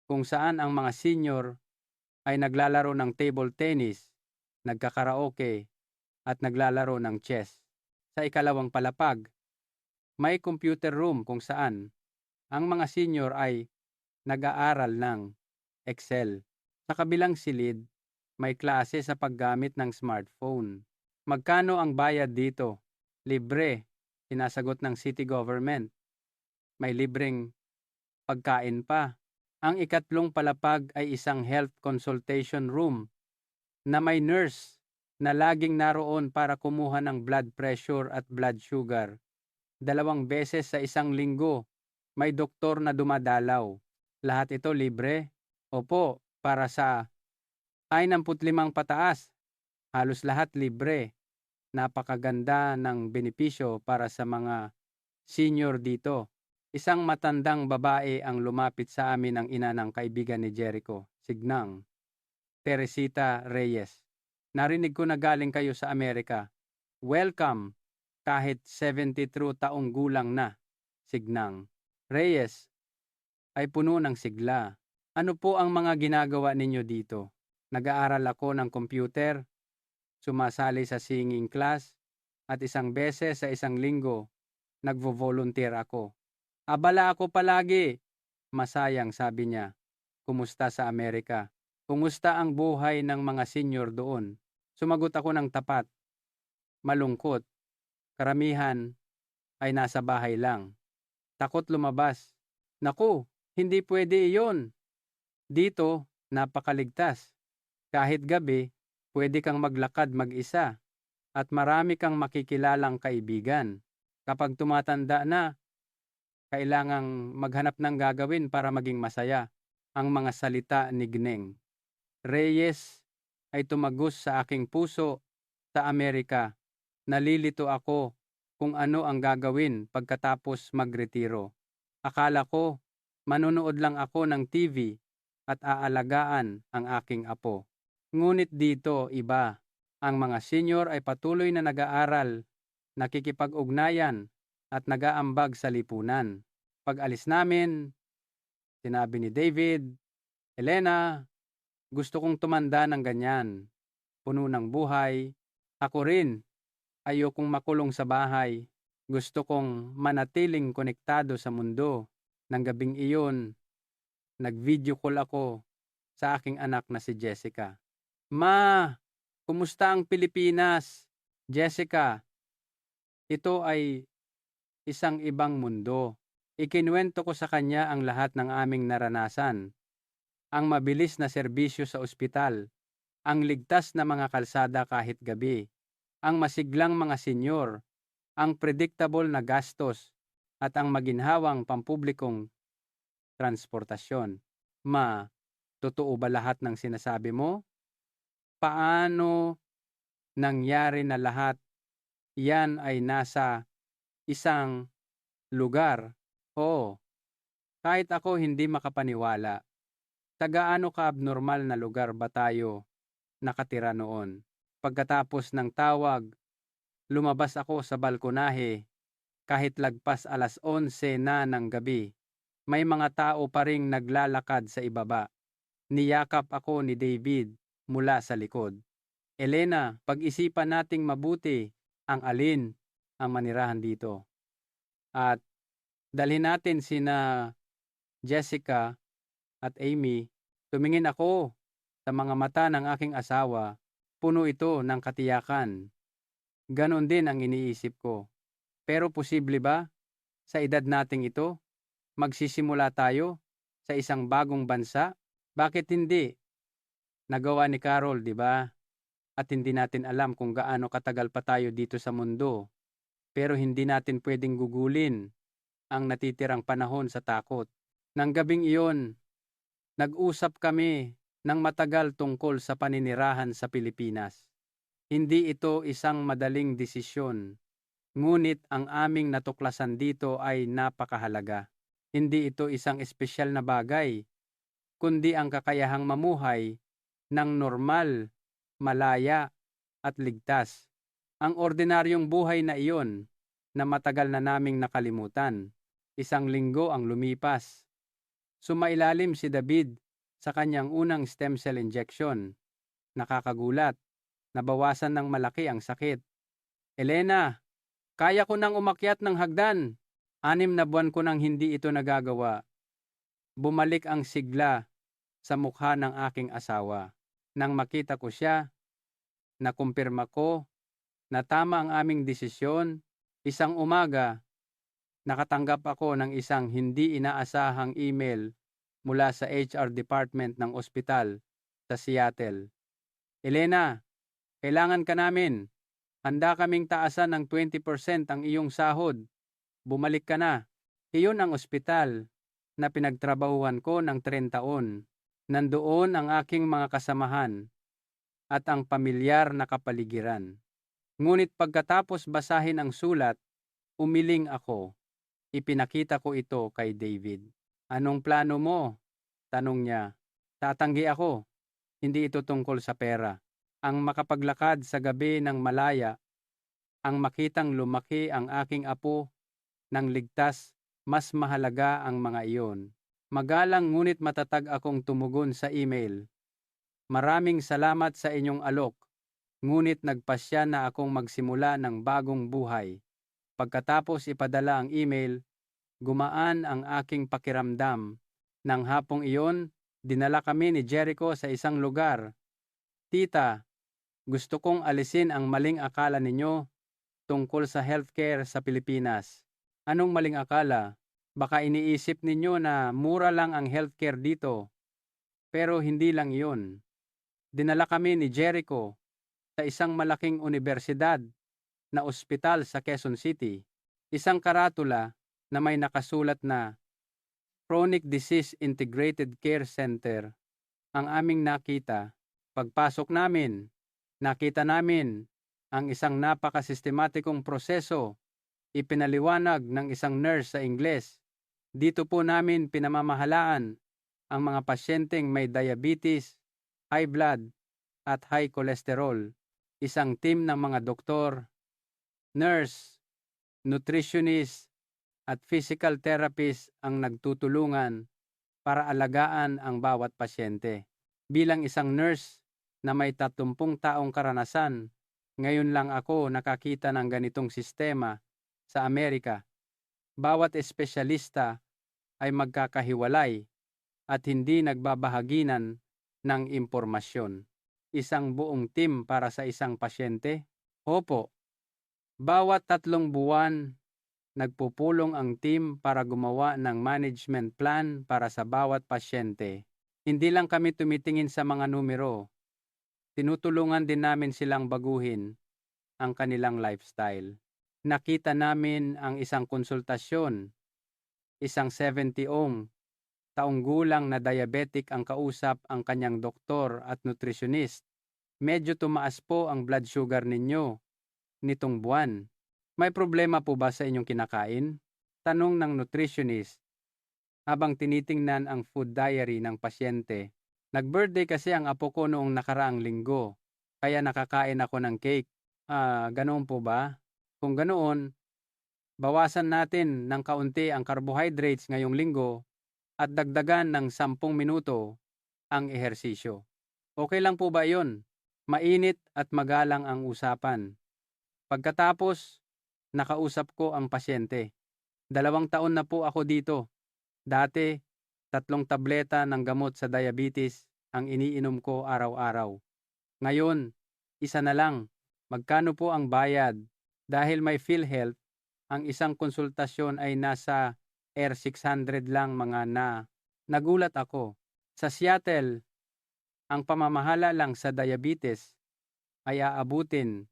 kung saan ang mga senior ay naglalaro ng table tennis, nagkakaraoke, at naglalaro ng chess. Sa ikalawang palapag, may computer room kung saan ang mga senior ay nag-aaral ng Excel. Sa kabilang silid, may klase sa paggamit ng smartphone. Magkano ang bayad dito? Libre, sinasagot ng city government. May libreng pagkain pa. Ang ikatlong palapag ay isang health consultation room na may nurse na laging naroon para kumuha ng blood pressure at blood sugar. 2 beses sa isang linggo, may doktor na dumadalaw. Lahat ito libre? Opo, para sa 65 pataas. Halos lahat libre. Napakaganda ng benepisyo para sa mga senior dito. Isang matandang babae ang lumapit sa amin, ang ina ng kaibigan ni Jericho, Signang, Teresita Reyes. Narinig ko na galing kayo sa Amerika. Welcome, kahit 73 taong gulang na, Signang. Reyes ay puno ng sigla. Ano po ang mga ginagawa ninyo dito? Nag-aaral ako ng computer, sumasali sa singing class, at isang beses sa isang linggo, nagvo-volunteer ako. Abala ako palagi. Masayang, sabi niya. Kumusta sa Amerika? Kumusta ang buhay ng mga senior doon? Sumagot ako ng tapat. Malungkot. Karamihan ay nasa bahay lang. Takot lumabas. Naku, hindi pwede iyon. Dito, napakaligtas. Kahit gabi, pwede kang maglakad mag-isa at marami kang makikilalang kaibigan. Kapag tumatanda na, kailangang maghanap ng gagawin para maging masaya. Ang mga salita ni Gneng Reyes ay tumagos sa aking puso. Sa Amerika, nalilito ako kung ano ang gagawin pagkatapos magretiro. Akala ko, manonood lang ako ng TV at aalagaan ang aking apo. Ngunit dito iba. Ang mga senior ay patuloy na nag-aaral, nakikipag-ugnayan, at nag-aambag sa lipunan. Pag-alis namin, sinabi ni David, "Elena, gusto kong tumanda ng ganyan. Puno ng buhay. Ako rin, ayokong makulong sa bahay. Gusto kong manatiling konektado sa mundo." Nang gabing iyon, nag-video call ako sa aking anak na si Jessica. "Ma, kumusta ang Pilipinas?" "Jessica, ito ay isang ibang mundo." Ikinuwento ko sa kanya ang lahat ng aming naranasan. Ang mabilis na serbisyo sa ospital, ang ligtas na mga kalsada kahit gabi, ang masiglang mga senyor, ang predictable na gastos, at ang maginhawang pampublikong transportasyon. "Ma, totoo ba lahat ng sinasabi mo? Paano nangyari na lahat yan ay nasa isang lugar?" "Oo, kahit ako hindi makapaniwala. Sa gaano ka-abnormal na lugar ba tayo nakatira noon?" Pagkatapos ng tawag, lumabas ako sa balkonahe. Kahit lagpas alas 11 na ng gabi, may mga tao pa ring naglalakad sa ibaba. Niyakap ako ni David mula sa likod. Elena, pag-isipan nating mabuti ang alin ang manirahan dito. At dalhin natin sina Jessica at Amy. Tumingin ako sa mga mata ng aking asawa. Puno ito ng katiyakan. Ganon din ang iniisip ko. Pero posible ba sa edad nating ito, magsisimula tayo sa isang bagong bansa? Bakit hindi? Nagawa ni Carol, di ba? At hindi natin alam kung gaano katagal pa tayo dito sa mundo. Pero hindi natin pwedeng gugulin ang natitirang panahon sa takot. Nang gabing iyon, nag-usap kami ng matagal tungkol sa paninirahan sa Pilipinas. Hindi ito isang madaling desisyon, ngunit ang aming natuklasan dito ay napakahalaga. Hindi ito isang espesyal na bagay, kundi ang kakayahang mamuhay ng normal, malaya at ligtas. Ang ordinaryong buhay na iyon na matagal na naming nakalimutan. Isang linggo ang lumipas. Sumailalim si David sa kanyang unang stem cell injection. Nakakagulat. Nabawasan ng malaki ang sakit. Elena, kaya ko nang umakyat ng hagdan. 6 na buwan ko nang hindi ito nagagawa. Bumalik ang sigla sa mukha ng aking asawa. Nang makita ko siya, nakumpirma ko na tama ang aming desisyon. Isang umaga, nakatanggap ako ng isang hindi inaasahang email mula sa HR department ng ospital sa Seattle. Elena, kailangan ka namin. Handa kaming taasan ng 20% ang iyong sahod. Bumalik ka na. Iyon ang ospital na pinagtrabahuhan ko ng 30 taon. Nandoon ang aking mga kasamahan at ang pamilyar na kapaligiran. Ngunit pagkatapos basahin ang sulat, umiling ako. Ipinakita ko ito kay David. Anong plano mo? Tanong niya. Tatanggi ako. Hindi ito tungkol sa pera. Ang makapaglakad sa gabi ng malaya, ang makitang lumaki ang aking apo ng ligtas, mas mahalaga ang mga iyon. Magalang ngunit matatag akong tumugon sa email. Maraming salamat sa inyong alok, ngunit nagpasya na akong magsimula ng bagong buhay. Pagkatapos ipadala ang email, gumaan ang aking pakiramdam. Nang hapong iyon, dinala kami ni Jericho sa isang lugar. Tita, gusto kong alisin ang maling akala ninyo tungkol sa healthcare sa Pilipinas. Anong maling akala? Baka iniisip ninyo na mura lang ang healthcare dito. Pero hindi lang iyon. Dinala kami ni Jericho sa isang malaking universidad na ospital sa Quezon City. Isang karatula na may nakasulat na Chronic Disease Integrated Care Center ang aming nakita. Pagpasok namin, nakita namin ang isang napakasistematikong proseso, ipinaliwanag ng isang nurse sa Ingles. Dito po namin pinamamahalaan ang mga pasyenteng may diabetes, high blood, at high cholesterol. Isang team ng mga doktor, nurse, nutritionist, at physical therapist ang nagtutulungan para alagaan ang bawat pasyente. Bilang isang nurse na may 30 taong karanasan, ngayon lang ako nakakita ng ganitong sistema sa Amerika. Bawat espesyalista ay magkakahiwalay at hindi nagbabahaginan ng impormasyon. Isang buong team para sa isang pasyente? Opo. Bawat 3 buwan, nagpupulong ang team para gumawa ng management plan para sa bawat pasyente. Hindi lang kami tumitingin sa mga numero. Tinutulungan din namin silang baguhin ang kanilang lifestyle. Nakita namin ang isang konsultasyon, isang 70 taong gulang na diabetic ang kausap ang kanyang doktor at nutritionist. Medyo tumaas po ang blood sugar ninyo nitong buwan. May problema po ba sa inyong kinakain? Tanong ng nutritionist habang tinitingnan ang food diary ng pasyente. Nag-birthday kasi ang apo ko noong nakaraang linggo, kaya nakakain ako ng cake. Ganoon po ba? Kung ganoon, bawasan natin ng kaunti ang carbohydrates ngayong linggo at dagdagan ng 10 minuto ang ehersisyo. Okay lang po ba yon? Mainit at magalang ang usapan. Pagkatapos, nakausap ko ang pasyente. 2 taon na po ako dito. Dati, 3 tableta ng gamot sa diabetes ang iniinom ko araw-araw. Ngayon, isa na lang. Magkano po ang bayad? Dahil may PhilHealth, ang isang konsultasyon ay nasa R600 lang mga na. Nagulat ako. Sa Seattle, ang pamamahala lang sa diabetes ay aabutin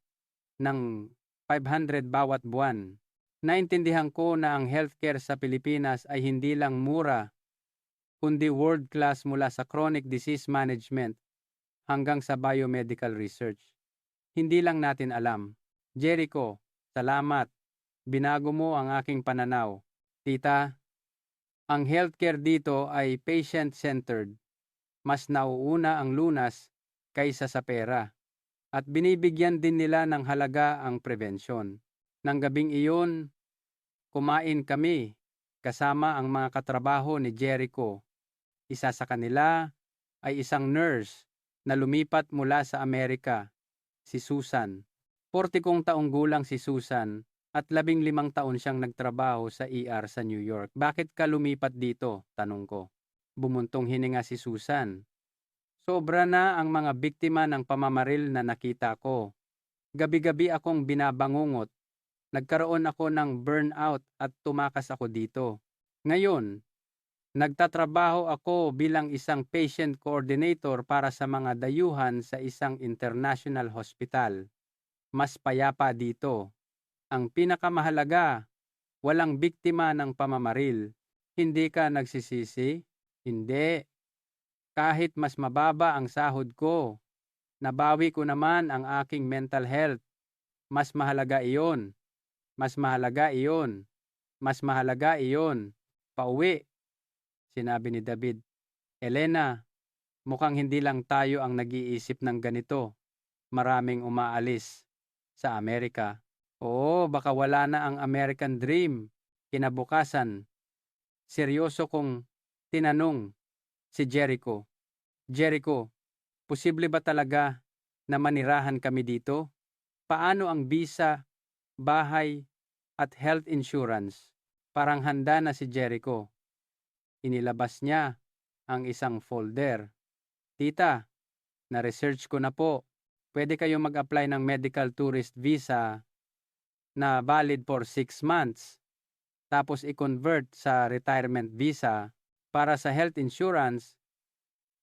ng 500 bawat buwan. Naintindihan ko na ang healthcare sa Pilipinas ay hindi lang mura, kundi world class mula sa chronic disease management hanggang sa biomedical research. Hindi lang natin alam. Jericho, salamat. Binago mo ang aking pananaw. Tita, ang healthcare dito ay patient-centered. Mas nauuna ang lunas kaysa sa pera. At binibigyan din nila ng halaga ang prevention. Nang gabing iyon, kumain kami kasama ang mga katrabaho ni Jericho. Isa sa kanila ay isang nurse na lumipat mula sa Amerika, si Susan. 40 taong gulang si Susan at 15 taon siyang nagtrabaho sa ER sa New York. Bakit ka lumipat dito? Tanong ko. Bumuntong hininga si Susan. Sobra na ang mga biktima ng pamamaril na nakita ko. Gabi-gabi akong binabangungot. Nagkaroon ako ng burnout at tumakas ako dito. Ngayon, nagtatrabaho ako bilang isang patient coordinator para sa mga dayuhan sa isang international hospital. Mas payapa dito. Ang pinakamahalaga, walang biktima ng pamamaril. Hindi ka nagsisisi? Hindi. Kahit mas mababa ang sahod ko, nabawi ko naman ang aking mental health. Mas mahalaga iyon. Mas mahalaga iyon. Mas mahalaga iyon. Pauwi, sinabi ni David. Elena, mukhang hindi lang tayo ang nag-iisip ng ganito. Maraming umaalis sa Amerika. Oo, baka wala na ang American Dream. Kinabukasan, seryoso kong tinanong si Jericho. Jericho, posible ba talaga na manirahan kami dito? Paano ang visa, bahay, at health insurance? Parang handa na si Jericho. Inilabas niya ang isang folder. Tita, na-research ko na po. Pwede kayong mag-apply ng medical tourist visa na valid for 6 months. Tapos i-convert sa retirement visa para sa health insurance.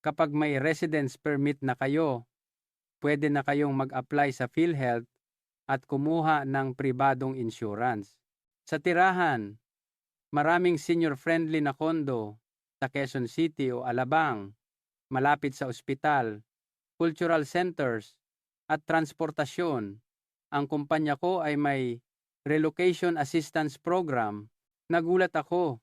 Kapag may residence permit na kayo, pwede na kayong mag-apply sa PhilHealth at kumuha ng pribadong insurance. Sa tirahan, maraming senior-friendly na kondo sa Quezon City o Alabang, malapit sa ospital, cultural centers, at transportasyon. Ang kumpanya ko ay may relocation assistance program. Nagulat ako.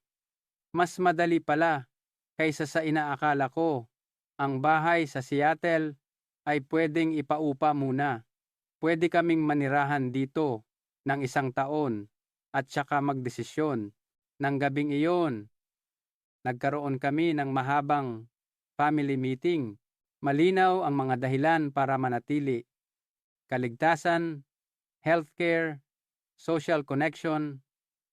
Mas madali pala kaysa sa inaakala ko. Ang bahay sa Seattle ay pwedeng ipaupa muna. Pwede kaming manirahan dito ng 1 taon at saka magdesisyon. Nang gabing iyon, nagkaroon kami ng mahabang family meeting. Malinaw ang mga dahilan para manatili. Kaligtasan, healthcare, social connection,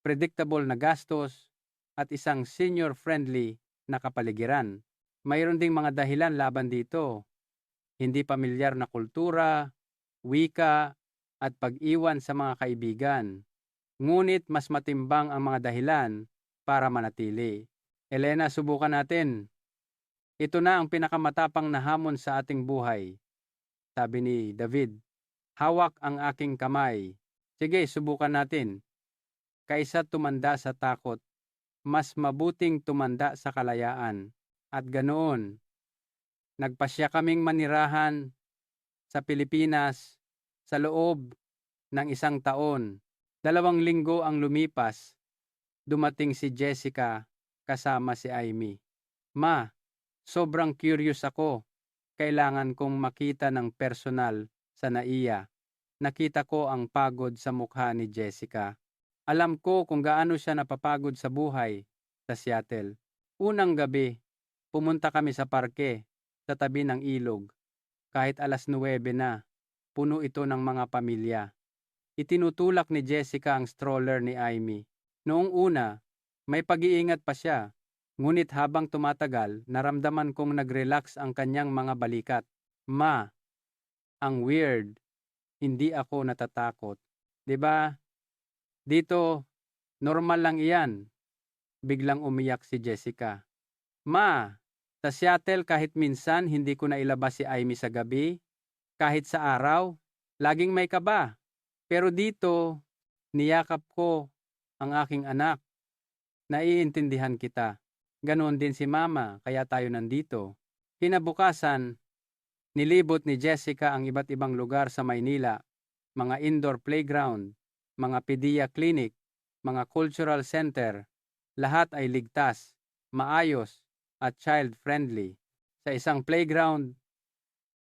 predictable na gastos, at isang senior-friendly na kapaligiran. Mayroon ding mga dahilan laban dito. Hindi pamilyar na kultura, wika, at pag-iwan sa mga kaibigan. Ngunit mas matimbang ang mga dahilan para manatili. Elena, subukan natin. Ito na ang pinakamatapang na hamon sa ating buhay. Sabi ni David, hawak ang aking kamay. Sige, subukan natin. Kaysa tumanda sa takot, mas mabuting tumanda sa kalayaan. At ganoon, nagpasya kaming manirahan sa Pilipinas sa loob ng 1 taon. 2 linggo ang lumipas, dumating si Jessica kasama si Amy. Ma, sobrang curious ako. Kailangan kong makita ng personal sa NAIA. Nakita ko ang pagod sa mukha ni Jessica. Alam ko kung gaano siya napapagod sa buhay sa Seattle. Unang gabi, pumunta kami sa parke sa tabi ng ilog. kahit 9:00 na. Puno ito ng mga pamilya. Itinutulak ni Jessica ang stroller ni Amy. Noong una, may pag-iingat pa siya. Ngunit habang tumatagal, naramdaman kong nag-relax ang kanyang mga balikat. Ma, ang weird. Hindi ako natatakot. 'Di ba? Dito, normal lang iyan. Biglang umiyak si Jessica. Ma, sa Seattle kahit minsan hindi ko na ilabas si Amy sa gabi. Kahit sa araw, laging may kaba. Pero dito, niyakap ko ang aking anak. Naiintindihan kita. Ganoon din si Mama, kaya tayo nandito. Kinabukasan, nilibot ni Jessica ang iba't ibang lugar sa Maynila, mga indoor playground, mga pedia clinic, mga cultural center. Lahat ay ligtas, maayos, at child-friendly. Sa isang playground,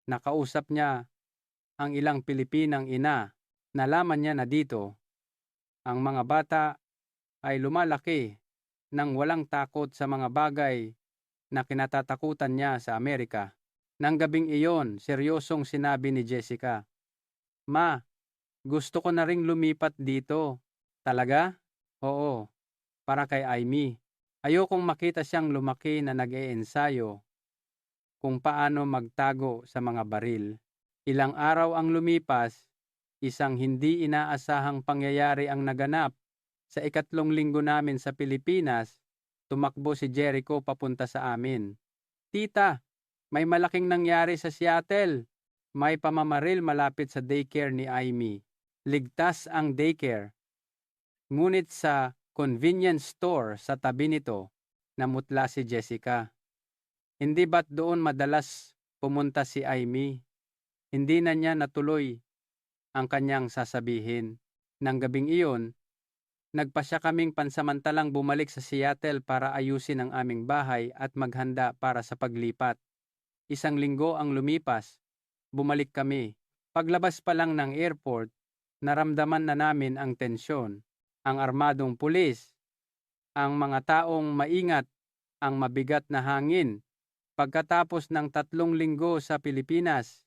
nakausap niya ang ilang Pilipinang ina. Nalaman niya na dito, ang mga bata ay lumalaki nang walang takot sa mga bagay na kinatatakutan niya sa Amerika. Nang gabing iyon, seryosong sinabi ni Jessica, Ma, gusto ko na ring lumipat dito. Talaga? Oo, para kay Amy. Ayokong makita siyang lumaki na nag-iensayo kung paano magtago sa mga baril. Ilang araw ang lumipas, isang hindi inaasahang pangyayari ang naganap. Sa 2 linggo namin sa Pilipinas, tumakbo si Jericho papunta sa amin. Tita, may malaking nangyari sa Seattle. May pamamaril malapit sa daycare ni Amy. Ligtas ang daycare. Ngunit sa convenience store sa tabi nito, namutla si Jessica. Hindi ba't doon madalas pumunta si Amy? Hindi na niya natuloy ang kanyang sasabihin. Nang gabing iyon, nagpasya kaming pansamantalang bumalik sa Seattle para ayusin ang aming bahay at maghanda para sa paglipat. 1 linggo ang lumipas, bumalik kami. Paglabas pa lang ng airport, naramdaman na namin ang tensyon, ang armadong pulis, ang mga taong maingat, ang mabigat na hangin. Pagkatapos ng 3 linggo sa Pilipinas,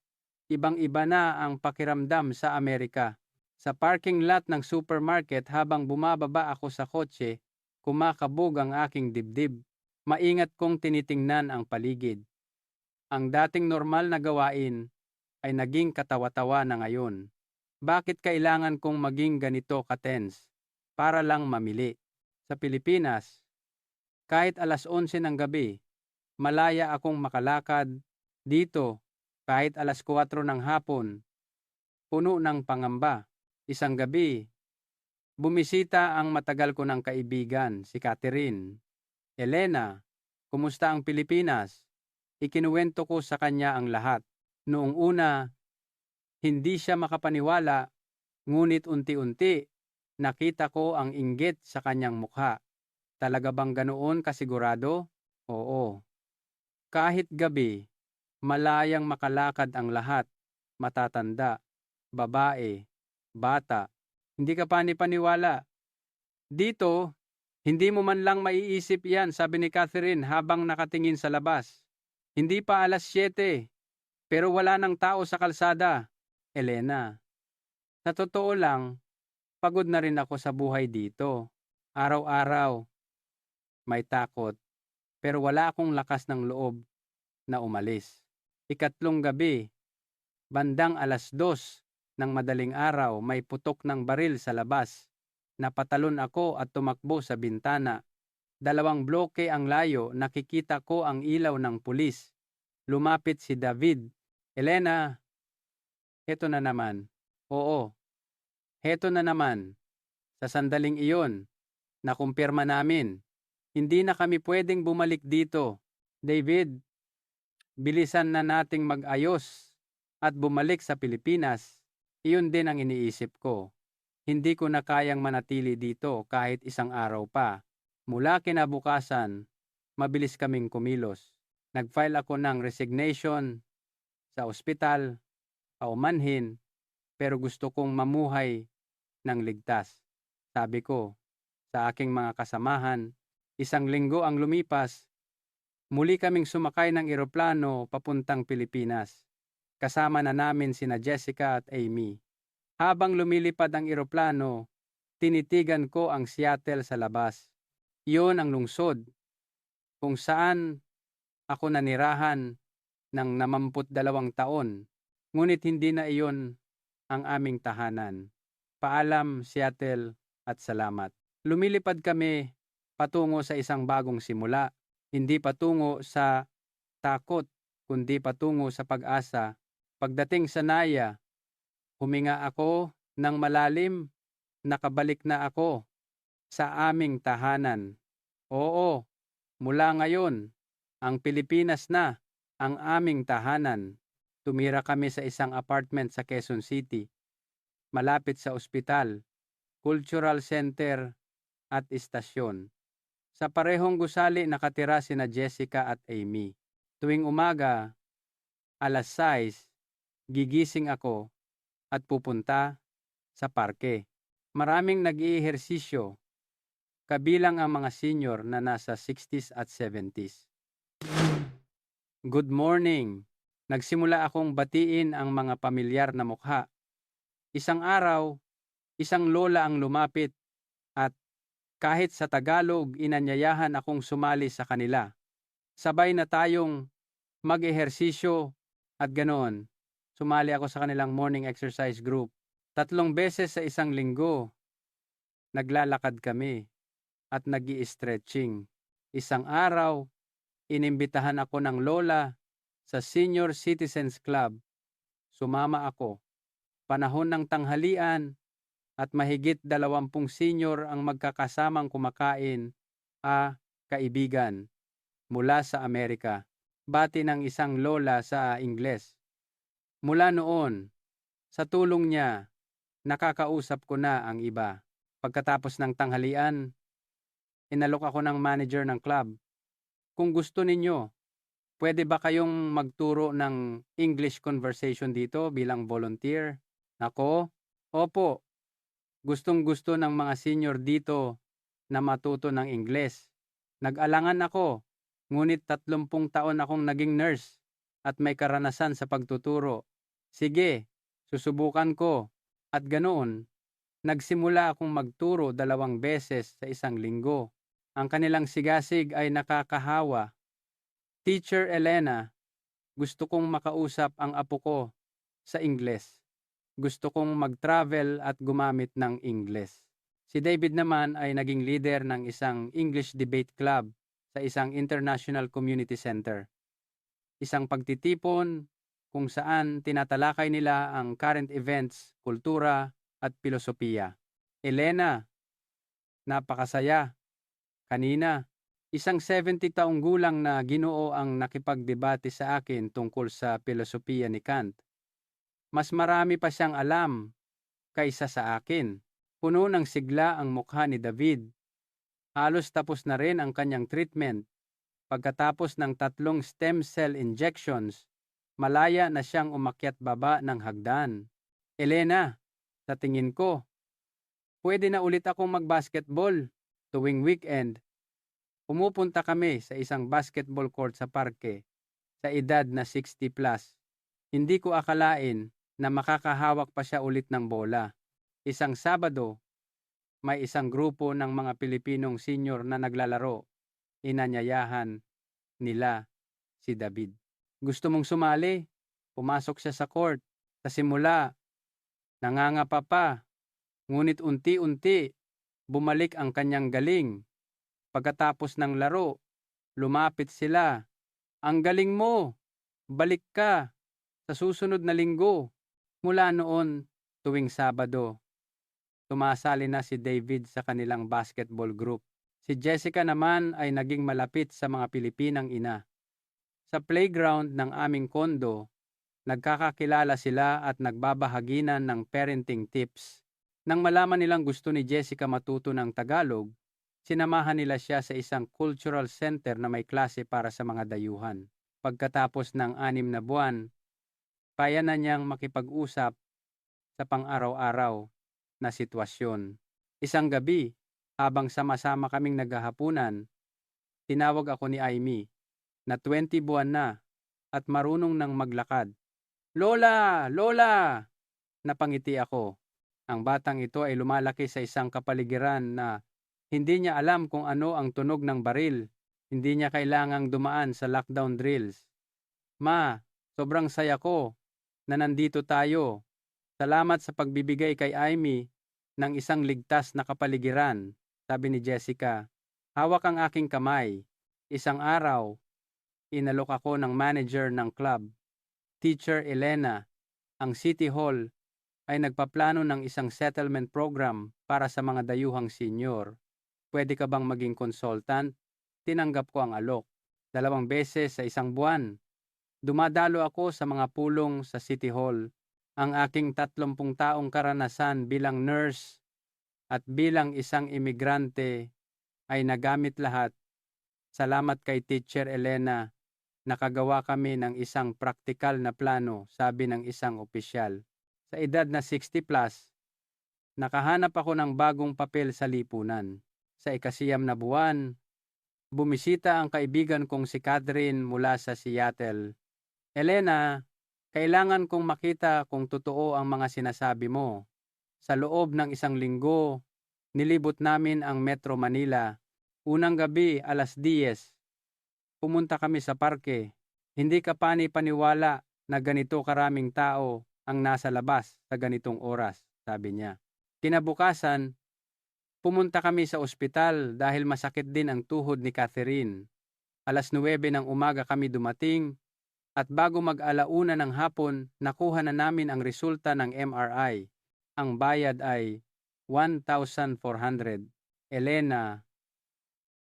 ibang-iba na ang pakiramdam sa Amerika. Sa parking lot ng supermarket habang bumababa ako sa kotse, kumakabog ang aking dibdib. Maingat kong tinitingnan ang paligid. Ang dating normal na gawain ay naging katawa-tawa na ngayon. Bakit kailangan kong maging ganito ka-tense? Para lang mamili. Sa Pilipinas, kahit 11:00 ng gabi, malaya akong makalakad. Dito, kahit 4:00 ng hapon, puno ng pangamba. Isang gabi, bumisita ang matagal ko ng kaibigan, si Catherine. Elena, kumusta ang Pilipinas? Ikinuwento ko sa kanya ang lahat. Noong una, hindi siya makapaniwala, ngunit unti-unti, nakita ko ang inggit sa kanyang mukha. Talaga bang ganoon kasigurado? Oo. Kahit gabi, malayang makalakad ang lahat. Matatanda, babae, bata. Hindi ka panipaniwala. Dito, hindi mo man lang maiisip yan, sabi ni Catherine habang nakatingin sa labas. Hindi pa 7:00, pero wala nang tao sa kalsada. Elena, sa totoo lang, pagod na rin ako sa buhay dito. Araw-araw, may takot, pero wala akong lakas ng loob na umalis. 3 gabi, bandang 2:00 ng madaling araw, may putok ng baril sa labas. Napatalon ako at tumakbo sa bintana. 2 bloke ang layo, nakikita ko ang ilaw ng pulis. Lumapit si David. Elena, heto na naman. Oo, heto na naman. Sa sandaling iyon, nakumpirma namin. Hindi na kami pwedeng bumalik dito. David, bilisan na nating mag-ayos at bumalik sa Pilipinas. Iyon din ang iniisip ko. Hindi ko na kayang manatili dito kahit 1 araw pa. Mula kinabukasan, mabilis kaming kumilos. Nag-file ako ng resignation sa ospital, paumanhin, pero gusto kong mamuhay ng ligtas. Sabi ko sa aking mga kasamahan, 1 linggo ang lumipas, muli kaming sumakay ng eroplano papuntang Pilipinas. Kasama na namin sina Jessica at Amy. Habang lumilipad ang eroplano, tinitigan ko ang Seattle sa labas. Iyon ang lungsod kung saan ako nanirahan ng 82 taon, ngunit hindi na iyon ang aming tahanan. Paalam, Seattle, at salamat. Lumilipad kami patungo sa isang bagong simula, hindi patungo sa takot, kundi patungo sa pag-asa. Pagdating sa Naya, huminga ako ng malalim, nakabalik na ako sa aming tahanan. Oo, mula ngayon, ang Pilipinas na ang aming tahanan. Tumira kami sa isang apartment sa Quezon City, malapit sa ospital, cultural center at istasyon. Sa parehong gusali nakatira sina Jessica at Amy. Tuwing umaga, alas 6, gigising ako at pupunta sa parke. Maraming nag-iihersisyo, kabilang ang mga senior na nasa 60s at 70s. Good morning! Nagsimula akong batiin ang mga pamilyar na mukha. Isang araw, isang lola ang lumapit at kahit sa Tagalog inanyayahan akong sumali sa kanila. Sabay na tayong mag-ehersisyo at ganoon. Sumali ako sa kanilang morning exercise group. 3 beses sa isang linggo, naglalakad kami at nag-i-stretching. Isang araw, inimbitahan ako ng lola sa Senior Citizens Club. Sumama ako. Panahon ng tanghalian at mahigit 20 senior ang magkakasamang kumakain, kaibigan, mula sa Amerika. Bati ng isang lola sa Ingles. Mula noon, sa tulong niya, nakakausap ko na ang iba. Pagkatapos ng tanghalian, inalok ako ng manager ng club. Kung gusto ninyo, pwede ba kayong magturo ng English conversation dito bilang volunteer? Ako, opo. Gustong-gusto ng mga senior dito na matuto ng Ingles. Nag-alangan ako, ngunit 30 taon akong naging nurse at may karanasan sa pagtuturo. Sige, susubukan ko. At ganoon, nagsimula akong magturo 2 beses sa isang linggo. Ang kanilang sigasig ay nakakahawa. Teacher Elena, gusto kong makausap ang apo ko sa Ingles. Gusto kong mag-travel at gumamit ng Ingles. Si David naman ay naging leader ng isang English debate club sa isang international community center. Isang pagtitipon kung saan tinatalakay nila ang current events, kultura at filosofiya. Elena, napakasaya. Kanina, isang 70 taong gulang na Ginoo ang nakipagdebate sa akin tungkol sa filosofiya ni Kant. Mas marami pa siyang alam kaysa sa akin. Puno ng sigla ang mukha ni David. Halos tapos na rin ang kanyang treatment. Pagkatapos ng 3 stem cell injections, malaya na siyang umakyat baba ng hagdan. Elena, sa tingin ko, pwede na ulit akong mag-basketball. Tuwing weekend, pumupunta kami sa isang basketball court sa parke sa edad na 60 plus. Hindi ko akalain na makakahawak pa siya ulit ng bola. Isang Sabado, may isang grupo ng mga Pilipinong senior na naglalaro. Inanyayahan nila si David. Gusto mong sumali? Pumasok siya sa court. Sa simula, nangangapa pa. Ngunit unti-unti, bumalik ang kanyang galing. Pagkatapos ng laro, lumapit sila. Ang galing mo! Balik ka! Sa susunod na linggo. Mula noon, tuwing Sabado, tumasali na si David sa kanilang basketball group. Si Jessica naman ay naging malapit sa mga Pilipinang ina. Sa playground ng aming kondo, nagkakakilala sila at nagbabahaginan ng parenting tips. Nang malaman nilang gusto ni Jessica matuto ng Tagalog, sinamahan nila siya sa isang cultural center na may klase para sa mga dayuhan. Pagkatapos ng 6 na buwan, kaya na niyang makipag-usap sa pang-araw-araw na sitwasyon. Isang gabi, habang sama-sama kaming naghahapunan, tinawag ako ni Amy, na 20 buwan na at marunong nang maglakad. Lola! Lola! Napangiti ako. Ang batang ito ay lumalaki sa isang kapaligiran na hindi niya alam kung ano ang tunog ng baril. Hindi niya kailangang dumaan sa lockdown drills. Ma, sobrang saya ko na nandito tayo. Salamat sa pagbibigay kay Amy ng isang ligtas na kapaligiran, sabi ni Jessica. Hawak ang aking kamay. Isang araw, inalok ako ng manager ng club, Teacher Elena. Ang City Hall ay nagpaplano ng isang settlement program para sa mga dayuhang senior. Pwede ka bang maging consultant? Tinanggap ko ang alok. 2 beses sa isang buwan. Dumadalo ako sa mga pulong sa City Hall. Ang aking 30 taong karanasan bilang nurse at bilang isang imigrante ay nagamit lahat. Salamat kay Teacher Elena. Nakagawa kami ng isang praktikal na plano, sabi ng isang opisyal. Sa edad na 60 plus, nakahanap ako ng bagong papel sa lipunan. Sa ikasiyam na buwan, bumisita ang kaibigan kong si Catherine mula sa Seattle. Elena, kailangan kong makita kung totoo ang mga sinasabi mo. Sa loob ng isang linggo, nilibot namin ang Metro Manila. Unang gabi, 10:00. Pumunta kami sa parke. Hindi ka paniwala na ganito karaming tao ang nasa labas sa ganitong oras, sabi niya. Kinabukasan, pumunta kami sa ospital dahil masakit din ang tuhod ni Catherine. 9:00 ng umaga kami dumating at bago mag-alauna ng hapon, nakuha na namin ang resulta ng MRI. Ang bayad ay 1,400. Elena,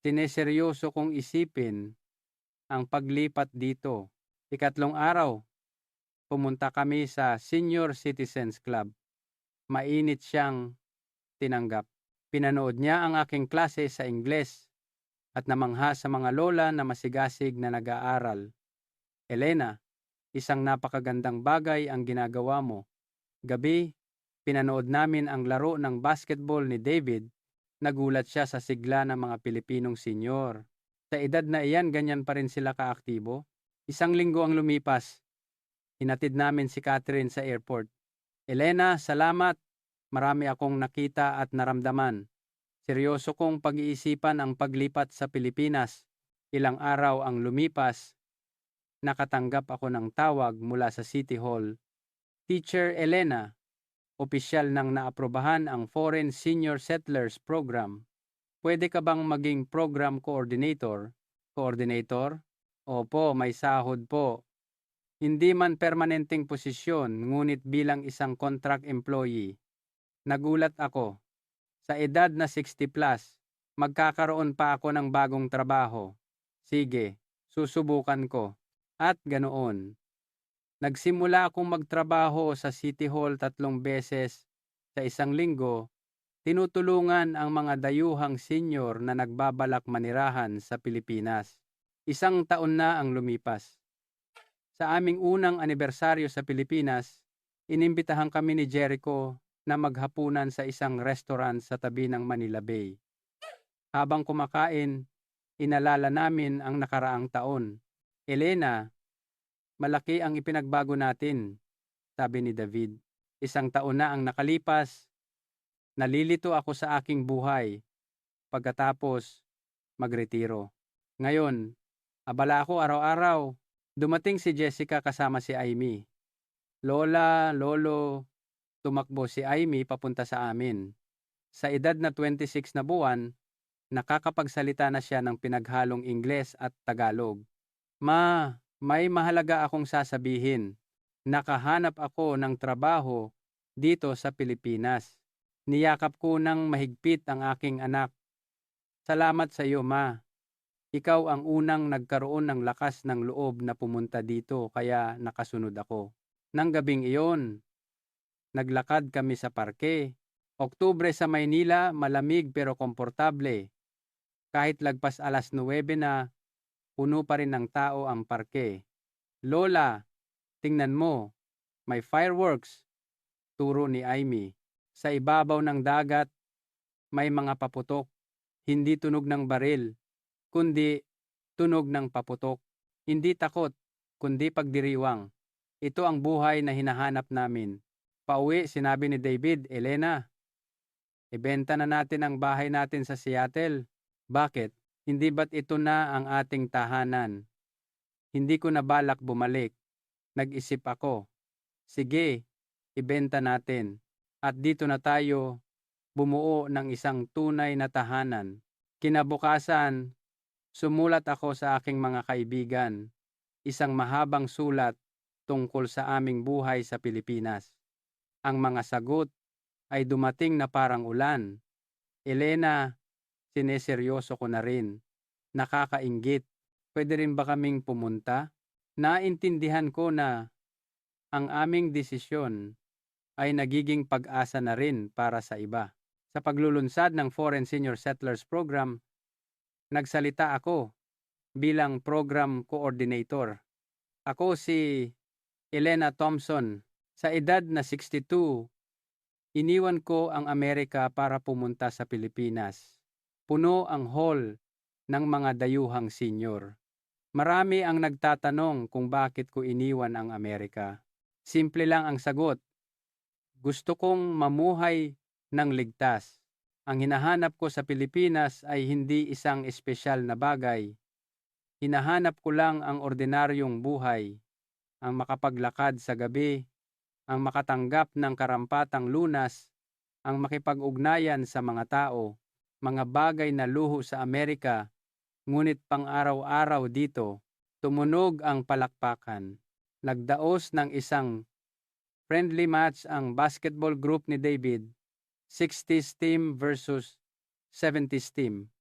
sineseryoso kong isipin ang paglipat dito. Ikatlong araw, pumunta kami sa Senior Citizens Club. Mainit siyang tinanggap. Pinanood niya ang aking klase sa Ingles at namangha sa mga lola na masigasig na nag-aaral. Elena, isang napakagandang bagay ang ginagawa mo. Gabi, pinanood namin ang laro ng basketball ni David. Nagulat siya sa sigla ng mga Pilipinong senyor. Sa edad na iyan, ganyan pa rin sila kaaktibo. Isang linggo ang lumipas. Hinatid namin si Catherine sa airport. Elena, salamat. Marami akong nakita at naramdaman. Seryoso kong pag-iisipan ang paglipat sa Pilipinas. Ilang araw ang lumipas. Nakatanggap ako ng tawag mula sa City Hall. Teacher Elena, opisyal nang naaprobahan ang Foreign Senior Settlers Program. Pwede ka bang maging program coordinator? Coordinator? Opo, may sahod po. Hindi man permanenteng posisyon, ngunit bilang isang contract employee. Nagulat ako. Sa edad na 60 plus, magkakaroon pa ako ng bagong trabaho. Sige, susubukan ko. At ganoon. Nagsimula akong magtrabaho sa City Hall 3 beses sa isang linggo. Tinutulungan ang mga dayuhang senior na nagbabalak manirahan sa Pilipinas. 1 taon na ang lumipas. Sa aming unang anibersaryo sa Pilipinas, inimbitahan kami ni Jericho na maghapunan sa isang restaurant sa tabi ng Manila Bay. Habang kumakain, inalala namin ang nakaraang taon. Elena, malaki ang ipinagbago natin, sabi ni David. 1 taon na ang nakalipas. Nalilito ako sa aking buhay pagkatapos magretiro. Ngayon, abala ako araw-araw. Dumating si Jessica kasama si Amy. Lola, lolo, tumakbo si Amy papunta sa amin. Sa edad na 26 na buwan, nakakapagsalita na siya ng pinaghalong Ingles at Tagalog. Ma, may mahalaga akong sasabihin. Nakahanap ako ng trabaho dito sa Pilipinas. Niyakap ko ng mahigpit ang aking anak. Salamat sa iyo, Ma. Ikaw ang unang nagkaroon ng lakas ng loob na pumunta dito kaya nakasunod ako. Nang gabing iyon, naglakad kami sa parke. Oktubre sa Maynila, malamig pero komportable. Kahit lagpas 9:00 na, puno pa rin ng tao ang parke. Lola, tingnan mo, may fireworks, turo ni Amy. Sa ibabaw ng dagat, may mga paputok. Hindi tunog ng baril, kundi tunog ng paputok. Hindi takot, kundi pagdiriwang. Ito ang buhay na hinahanap namin. Pauwi, sinabi ni David, Elena, ibenta na natin ang bahay natin sa Seattle. Bakit? Hindi ba't ito na ang ating tahanan? Hindi ko na balak bumalik. Nag-isip ako. Sige, ibenta natin. At dito na tayo bumuo ng isang tunay na tahanan. Kinabukasan, sumulat ako sa aking mga kaibigan. Isang mahabang sulat tungkol sa aming buhay sa Pilipinas. Ang mga sagot ay dumating na parang ulan. Elena, sineseryoso ko na rin. Nakakainggit. Pwede rin ba kaming pumunta? Naintindihan ko na ang aming desisyon ay nagiging pag-asa na rin para sa iba. Sa paglulunsad ng Foreign Senior Settlers Program, nagsalita ako bilang program coordinator. Ako si Elena Thompson. Sa edad na 62, iniwan ko ang Amerika para pumunta sa Pilipinas. Puno ang hall ng mga dayuhang senior. Marami ang nagtatanong kung bakit ko iniwan ang Amerika. Simple lang ang sagot. Gusto kong mamuhay ng ligtas. Ang hinahanap ko sa Pilipinas ay hindi isang espesyal na bagay. Hinahanap ko lang ang ordinaryong buhay, ang makapaglakad sa gabi, ang makatanggap ng karampatang lunas, ang makipag-ugnayan sa mga tao, mga bagay na luho sa Amerika, ngunit pang-araw-araw dito, tumunog ang palakpakan. Nagdaos ng isang friendly match ang basketball group ni David, 60s team versus 70s team.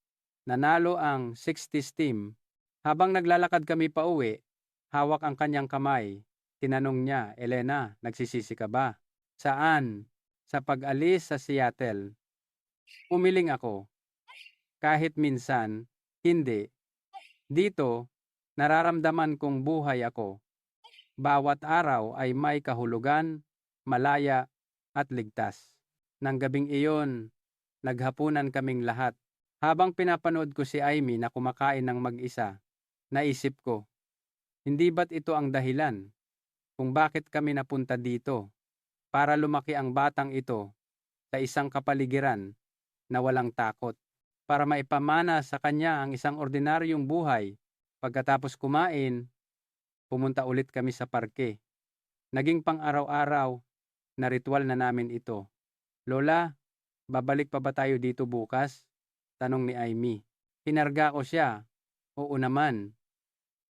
Nanalo ang 60s team. Habang naglalakad kami pa uwi, hawak ang kanyang kamay. Tinanong niya, Elena, nagsisisi ka ba? Saan? Sa pag-alis sa Seattle. Umiling ako. Kahit minsan, hindi. Dito, nararamdaman kong buhay ako. Bawat araw ay may kahulugan, malaya, at ligtas. Nang gabing iyon, naghapunan kaming lahat. Habang pinapanood ko si Amy na kumakain ng mag-isa, naisip ko, hindi ba't ito ang dahilan kung bakit kami napunta dito? Para lumaki ang batang ito sa isang kapaligiran na walang takot. Para maipamana sa kanya ang isang ordinaryong buhay. Pagkatapos kumain, pumunta ulit kami sa parke. Naging pang-araw-araw na ritual na namin ito. Lola, babalik pa ba tayo dito bukas? Tanong ni Amy. Hinarga ko siya. Oo naman.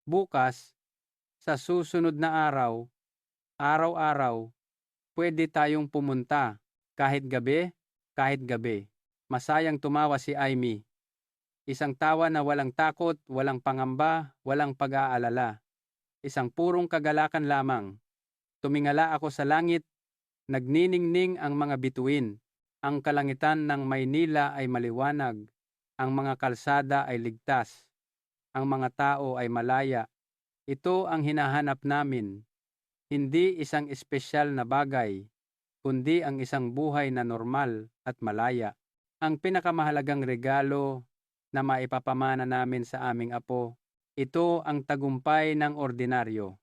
Bukas, sa susunod na araw, araw-araw, pwede tayong pumunta. Kahit gabi, kahit gabi. Masayang tumawa si Amy. Isang tawa na walang takot, walang pangamba, walang pag-aalala. Isang purong kagalakan lamang. Tumingala ako sa langit, nagniningning ang mga bituin. Ang kalangitan ng Maynila ay maliwanag. Ang mga kalsada ay ligtas. Ang mga tao ay malaya. Ito ang hinahanap namin. Hindi isang espesyal na bagay, kundi ang isang buhay na normal at malaya. Ang pinakamahalagang regalo na maipapamana namin sa aming apo, ito ang tagumpay ng ordinaryo.